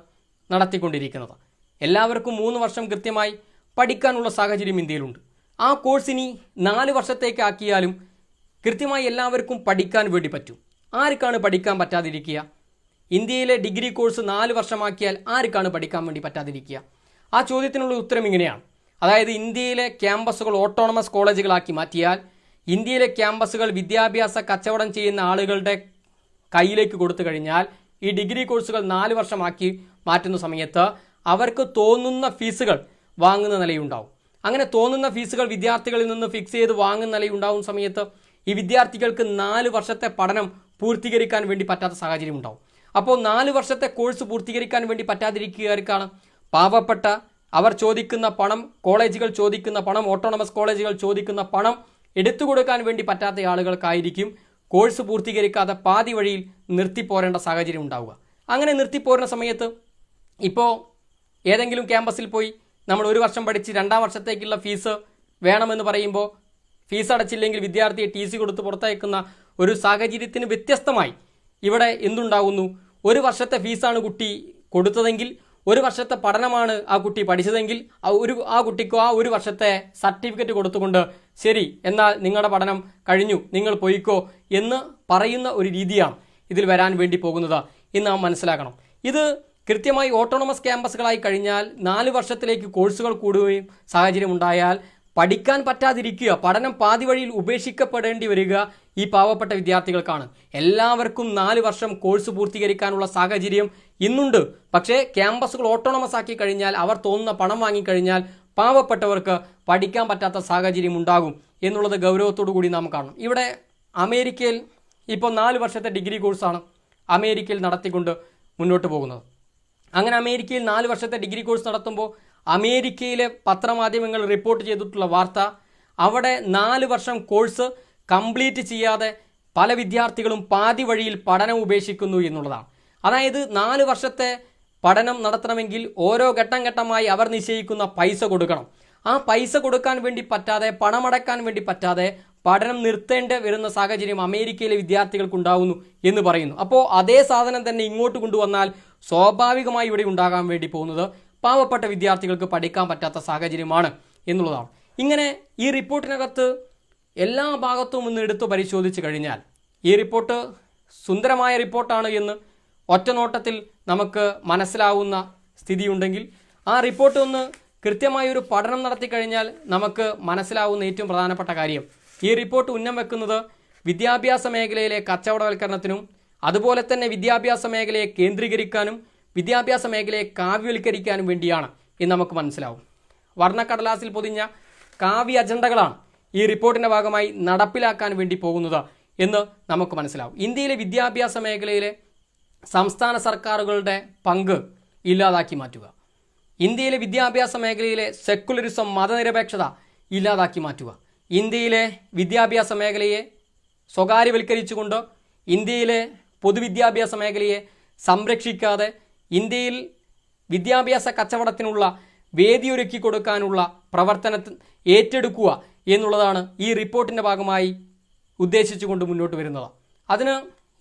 നടത്തിക്കൊണ്ടിരിക്കുന്നത്. എല്ലാവർക്കും 3 വർഷം കൃത്യമായി പഠിക്കാനുള്ള സാഹചര്യം ഇന്ത്യയിലുണ്ട്. ആ കോഴ്സ് ഇനി 4 വർഷത്തേക്ക് ആക്കിയാലും കൃത്യമായി എല്ലാവർക്കും പഠിക്കാൻ വേണ്ടി പറ്റും. ആർക്കാണ് പഠിക്കാൻ പറ്റാതിരിക്കുക? ഇന്ത്യയിലെ ഡിഗ്രി കോഴ്സ് 4 വർഷമാക്കിയാൽ ആർക്കാണ് പഠിക്കാൻ വേണ്ടി പറ്റാതിരിക്കുക? ആ ചോദ്യത്തിനുള്ള ഉത്തരം ഇങ്ങനെയാണ്. അതായത് ഇന്ത്യയിലെ ക്യാമ്പസുകൾ ഓട്ടോണമസ് കോളേജുകളാക്കി മാറ്റിയാൽ, ഇന്ത്യയിലെ ക്യാമ്പസുകൾ വിദ്യാഭ്യാസ കച്ചവടം ചെയ്യുന്ന ആളുകളുടെ കയ്യിലേക്ക് കൊടുത്തു കഴിഞ്ഞാൽ, ഈ ഡിഗ്രി കോഴ്സുകൾ 4 വർഷമാക്കി മാറ്റുന്ന സമയത്ത് അവർക്ക് തോന്നുന്ന ഫീസുകൾ വാങ്ങുന്ന നിലയുണ്ടാവും. അങ്ങനെ തോന്നുന്ന ഫീസുകൾ വിദ്യാർത്ഥികളിൽ നിന്ന് ഫിക്സ് ചെയ്ത് വാങ്ങുന്ന നിലയുണ്ടാവുന്ന സമയത്ത് ഈ വിദ്യാർത്ഥികൾക്ക് 4 വർഷത്തെ പഠനം പൂർത്തീകരിക്കാൻ വേണ്ടി പറ്റാത്ത സാഹചര്യം ഉണ്ടാവും. അപ്പോൾ 4 വർഷത്തെ കോഴ്സ് പൂർത്തീകരിക്കാൻ വേണ്ടി പറ്റാതിരിക്കുകയാർക്കാണ്? പാവപ്പെട്ട, അവർ ചോദിക്കുന്ന പണം, കോളേജുകൾ ചോദിക്കുന്ന പണം, ഓട്ടോണമസ് കോളേജുകൾ ചോദിക്കുന്ന പണം എടുത്തു കൊടുക്കാൻ വേണ്ടി പറ്റാത്ത ആളുകൾക്കായിരിക്കും കോഴ്സ് പൂർത്തീകരിക്കാതെ പാതി വഴിയിൽ നിർത്തിപ്പോരേണ്ട സാഹചര്യം ഉണ്ടാവുക. അങ്ങനെ നിർത്തിപ്പോരുന്ന സമയത്ത് ഇപ്പോൾ ഏതെങ്കിലും ക്യാമ്പസിൽ പോയി നമ്മൾ 1 വർഷം പഠിച്ച് 2ാം വർഷത്തേക്കുള്ള ഫീസ് വേണമെന്ന് പറയുമ്പോൾ ഫീസ് അടച്ചില്ലെങ്കിൽ വിദ്യാർത്ഥിയെ TC കൊടുത്ത് പുറത്തയക്കുന്ന ഒരു സാഹചര്യത്തിന് വ്യത്യസ്തമായി ഇവിടെ എന്തുണ്ടാകുന്നു? 1 വർഷത്തെ ഫീസാണ് കുട്ടി കൊടുത്തതെങ്കിൽ, 1 വർഷത്തെ പഠനമാണ് ആ കുട്ടി പഠിച്ചതെങ്കിൽ ആ കുട്ടിക്ക് ആ 1 വർഷത്തെ സർട്ടിഫിക്കറ്റ് കൊടുത്തുകൊണ്ട് ശരി, എന്നാൽ നിങ്ങളുടെ പഠനം കഴിഞ്ഞു, നിങ്ങൾ പോയിക്കോ എന്ന് പറയുന്ന ഒരു രീതിയാണ് ഇതിൽ വരാൻ വേണ്ടി പോകുന്നത് എന്ന് നാം മനസ്സിലാക്കണം. ഇത് കൃത്യമായി ഓട്ടോണമസ് ക്യാമ്പസുകളായി കഴിഞ്ഞാൽ 4 വർഷത്തിലേക്ക് കോഴ്സുകൾ കൂടുകയും സാഹചര്യം ഉണ്ടായാൽ പഠിക്കാൻ പറ്റാതിരിക്കുക, പഠനം പാതി വഴിയിൽ ഉപേക്ഷിക്കപ്പെടേണ്ടി വരിക ഈ പാവപ്പെട്ട വിദ്യാർത്ഥികൾക്കാണ്. എല്ലാവർക്കും 4 വർഷം കോഴ്സ് പൂർത്തീകരിക്കാനുള്ള സാഹചര്യം ഇന്നുണ്ട്. പക്ഷേ ക്യാമ്പസുകൾ ഓട്ടോണമസ് ആക്കി കഴിഞ്ഞാൽ, അവർ തോന്നുന്ന പണം വാങ്ങിക്കഴിഞ്ഞാൽ പാവപ്പെട്ടവർക്ക് പഠിക്കാൻ പറ്റാത്ത സാഹചര്യം ഉണ്ടാകും എന്നുള്ളത് ഗൗരവത്തോടു കൂടി നാം കാണണം. ഇവിടെ അമേരിക്കയിൽ ഇപ്പോൾ 4 വർഷത്തെ ഡിഗ്രി കോഴ്സാണ് അമേരിക്കയിൽ നടത്തിക്കൊണ്ട് മുന്നോട്ട് പോകുന്നത്. അങ്ങനെ അമേരിക്കയിൽ 4 വർഷത്തെ ഡിഗ്രി കോഴ്സ് നടത്തുമ്പോൾ അമേരിക്കയിലെ പത്രമാധ്യമങ്ങൾ റിപ്പോർട്ട് ചെയ്തിട്ടുള്ള വാർത്ത, അവിടെ 4 വർഷം കോഴ്സ് കംപ്ലീറ്റ് ചെയ്യാതെ പല വിദ്യാർത്ഥികളും പാതി വഴിയിൽ പഠനം ഉപേക്ഷിക്കുന്നു എന്നുള്ളതാണ്. അതായത് 4 വർഷത്തെ പഠനം നടത്തണമെങ്കിൽ ഓരോ ഘട്ടം ഘട്ടമായി അവർ നിശ്ചയിക്കുന്ന പൈസ കൊടുക്കണം. ആ പൈസ കൊടുക്കാൻ വേണ്ടി പറ്റാതെ, പണമടക്കാൻ വേണ്ടി പറ്റാതെ പഠനം നിർത്തേണ്ടി വരുന്ന സാഹചര്യം അമേരിക്കയിലെ വിദ്യാർത്ഥികൾക്കുണ്ടാകുന്നു എന്ന് പറയുന്നു. അപ്പോൾ അതേ സാധനം തന്നെ ഇങ്ങോട്ട് കൊണ്ടുവന്നാൽ സ്വാഭാവികമായി ഇവിടെ ഉണ്ടാകാൻ വേണ്ടി പോകുന്നത് പാവപ്പെട്ട വിദ്യാർത്ഥികൾക്ക് പഠിക്കാൻ പറ്റാത്ത സാഹചര്യമാണ് എന്നുള്ളതാണ്. ഇങ്ങനെ ഈ റിപ്പോർട്ടിനകത്ത് എല്ലാ ഭാഗത്തും ഒന്ന് എടുത്തു പരിശോധിച്ച് കഴിഞ്ഞാൽ ഈ റിപ്പോർട്ട് സുന്ദരമായ റിപ്പോർട്ടാണ് എന്ന് ഒറ്റനോട്ടത്തിൽ നമുക്ക് മനസ്സിലാവുന്ന സ്ഥിതിയുണ്ടെങ്കിൽ, ആ റിപ്പോർട്ട് ഒന്ന് കൃത്യമായൊരു പഠനം നടത്തി കഴിഞ്ഞാൽ നമുക്ക് മനസ്സിലാവുന്ന ഏറ്റവും പ്രധാനപ്പെട്ട കാര്യം, ഈ റിപ്പോർട്ട് ഉന്നം വെക്കുന്നത് വിദ്യാഭ്യാസ മേഖലയിലെ കച്ചവടവൽക്കരണത്തിനും അതുപോലെ തന്നെ വിദ്യാഭ്യാസ മേഖലയെ കേന്ദ്രീകരിക്കാനും വിദ്യാഭ്യാസ മേഖലയെ കാവ്യവൽക്കരിക്കാനും വേണ്ടിയാണ് എന്ന് നമുക്ക് മനസ്സിലാവും. വർണ്ണക്കടലാസിൽ പൊതിഞ്ഞ കാവ്യ അജണ്ടകളാണ് ഈ റിപ്പോർട്ടിൻ്റെ ഭാഗമായി നടപ്പിലാക്കാൻ വേണ്ടി പോകുന്നത് എന്ന് നമുക്ക് മനസ്സിലാവും. ഇന്ത്യയിലെ വിദ്യാഭ്യാസ മേഖലയിലെ സംസ്ഥാന സർക്കാരുകളുടെ പങ്ക് ഇല്ലാതാക്കി മാറ്റുക, ഇന്ത്യയിലെ വിദ്യാഭ്യാസ മേഖലയിലെ സെക്കുലറിസം മതനിരപേക്ഷത ഇല്ലാതാക്കി മാറ്റുക, ഇന്ത്യയിലെ വിദ്യാഭ്യാസ മേഖലയെ സ്വകാര്യവൽക്കരിച്ചുകൊണ്ട് ഇന്ത്യയിലെ പൊതുവിദ്യാഭ്യാസ മേഖലയെ സംരക്ഷിക്കാതെ ഇന്ത്യയിൽ വിദ്യാഭ്യാസ കച്ചവടത്തിനുള്ള വേദിയൊരുക്കി കൊടുക്കാനുള്ള പ്രവർത്തനത്തിൽ ഏറ്റെടുക്കുക എന്നുള്ളതാണ് ഈ റിപ്പോർട്ടിൻ്റെ ഭാഗമായി ഉദ്ദേശിച്ചുകൊണ്ട് മുന്നോട്ട് വരുന്നത്. അതിന്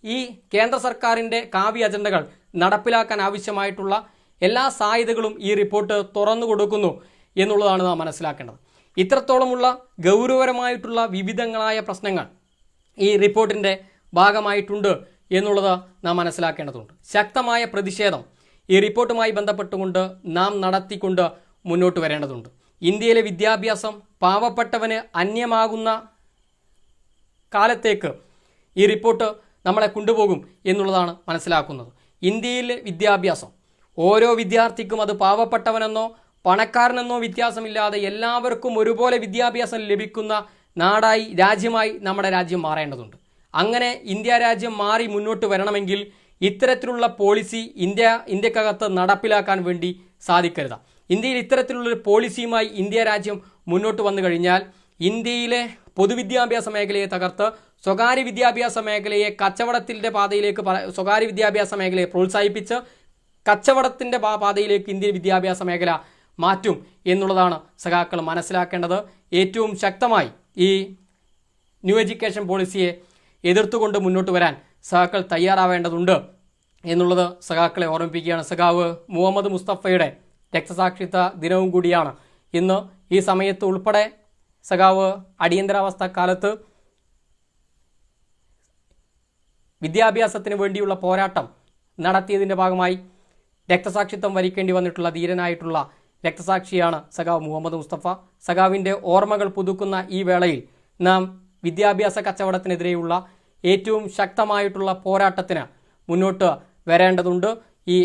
ഈ കേന്ദ്ര സർക്കാരിൻ്റെ കാവ്യ അജണ്ടകൾ നടപ്പിലാക്കാൻ ആവശ്യമായിട്ടുള്ള എല്ലാ സാധ്യതകളും ഈ റിപ്പോർട്ട് തുറന്നു കൊടുക്കുന്നു എന്നുള്ളതാണ് നാം മനസ്സിലാക്കേണ്ടത്. ഇത്രത്തോളമുള്ള ഗൗരവപരമായിട്ടുള്ള വിവിധങ്ങളായ പ്രശ്നങ്ങൾ ഈ റിപ്പോർട്ടിൻ്റെ ഭാഗമായിട്ടുണ്ട് എന്നുള്ളത് നാം മനസ്സിലാക്കേണ്ടതുണ്ട്. ശക്തമായ പ്രതിഷേധം ഈ റിപ്പോർട്ടുമായി ബന്ധപ്പെട്ടുകൊണ്ട് നാം നടത്തിക്കൊണ്ട് മുന്നോട്ട് വരേണ്ടതുണ്ട്. ഇന്ത്യയിലെ വിദ്യാഭ്യാസം പാവപ്പെട്ടവന് അന്യമാകുന്ന കാലത്തേക്ക് ഈ റിപ്പോർട്ട് നമ്മളെ കൊണ്ടുപോകും എന്നുള്ളതാണ് മനസ്സിലാക്കുന്നത്. ഇന്ത്യയിലെ വിദ്യാഭ്യാസം ഓരോ വിദ്യാർത്ഥിക്കും, അത് പാവപ്പെട്ടവനെന്നോ പണക്കാരനെന്നോ വ്യത്യാസമില്ലാതെ എല്ലാവർക്കും ഒരുപോലെ വിദ്യാഭ്യാസം ലഭിക്കുന്ന നാടായി, രാജ്യമായി നമ്മുടെ രാജ്യം മാറേണ്ടതുണ്ട്. അങ്ങനെ ഇന്ത്യ രാജ്യം മാറി മുന്നോട്ട് വരണമെങ്കിൽ ഇത്തരത്തിലുള്ള പോളിസി ഇന്ത്യക്കകത്ത് നടപ്പിലാക്കാൻ വേണ്ടി സാധിക്കരുത്. ഇന്ത്യയിൽ ഇത്തരത്തിലുള്ളൊരു പോളിസിയുമായി ഇന്ത്യ രാജ്യം മുന്നോട്ട് വന്നു കഴിഞ്ഞാൽ ഇന്ത്യയിലെ പൊതുവിദ്യാഭ്യാസ മേഖലയെ തകർത്ത് സ്വകാര്യ വിദ്യാഭ്യാസ മേഖലയെ കച്ചവടത്തിൻ്റെ പാതയിലേക്ക്, സ്വകാര്യ വിദ്യാഭ്യാസ മേഖലയെ പ്രോത്സാഹിപ്പിച്ച് കച്ചവടത്തിൻ്റെ പാതയിലേക്ക് ഇന്ത്യൻ വിദ്യാഭ്യാസ മേഖല മാറ്റും എന്നുള്ളതാണ് സഖാക്കൾ മനസ്സിലാക്കേണ്ടത്. ഏറ്റവും ശക്തമായി ഈ ന്യൂ എഡ്യൂക്കേഷൻ പോളിസിയെ എതിർത്തുകൊണ്ട് മുന്നോട്ട് വരാൻ സഖാക്കൾ തയ്യാറാവേണ്ടതുണ്ട് എന്നുള്ളത് സഖാക്കളെ ഓർമ്മിപ്പിക്കുകയാണ്. സഖാവ് മുഹമ്മദ് മുസ്തഫയുടെ രക്തസാക്ഷിത്വ ദിനവും കൂടിയാണ് ഇന്ന്. ഈ സമയത്ത് ഉൾപ്പെടെ സഖാവ് അടിയന്തരാവസ്ഥ കാലത്ത് വിദ്യാഭ്യാസത്തിന് വേണ്ടിയുള്ള പോരാട്ടം നടത്തിയതിൻ്റെ ഭാഗമായി രക്തസാക്ഷിത്വം വരിക്കേണ്ടി വന്നിട്ടുള്ള ധീരനായിട്ടുള്ള രക്തസാക്ഷിയാണ് സഖാവ് മുഹമ്മദ് മുസ്തഫ. സഖാവിൻ്റെ ഓർമ്മകൾ പുതുക്കുന്ന ഈ വേളയിൽ നാം വിദ്യാഭ്യാസ കച്ചവടത്തിനെതിരെയുള്ള ഏറ്റവും ശക്തമായിട്ടുള്ള പോരാട്ടത്തിന് മുന്നോട്ട് വരേണ്ടതുണ്ട്.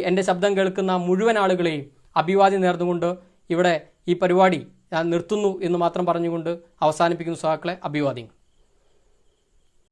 എൻ്റെ ശബ്ദം കേൾക്കുന്ന മുഴുവൻ ആളുകളെയും അഭിവാദ്യം നേർന്നുകൊണ്ട് ഇവിടെ ഈ പരിപാടി ഞാൻ നിർത്തുന്നു എന്ന് മാത്രം പറഞ്ഞുകൊണ്ട് അവസാനിപ്പിക്കുന്നു സഖാക്കളെ. അഭിവാദ്യങ്ങൾ.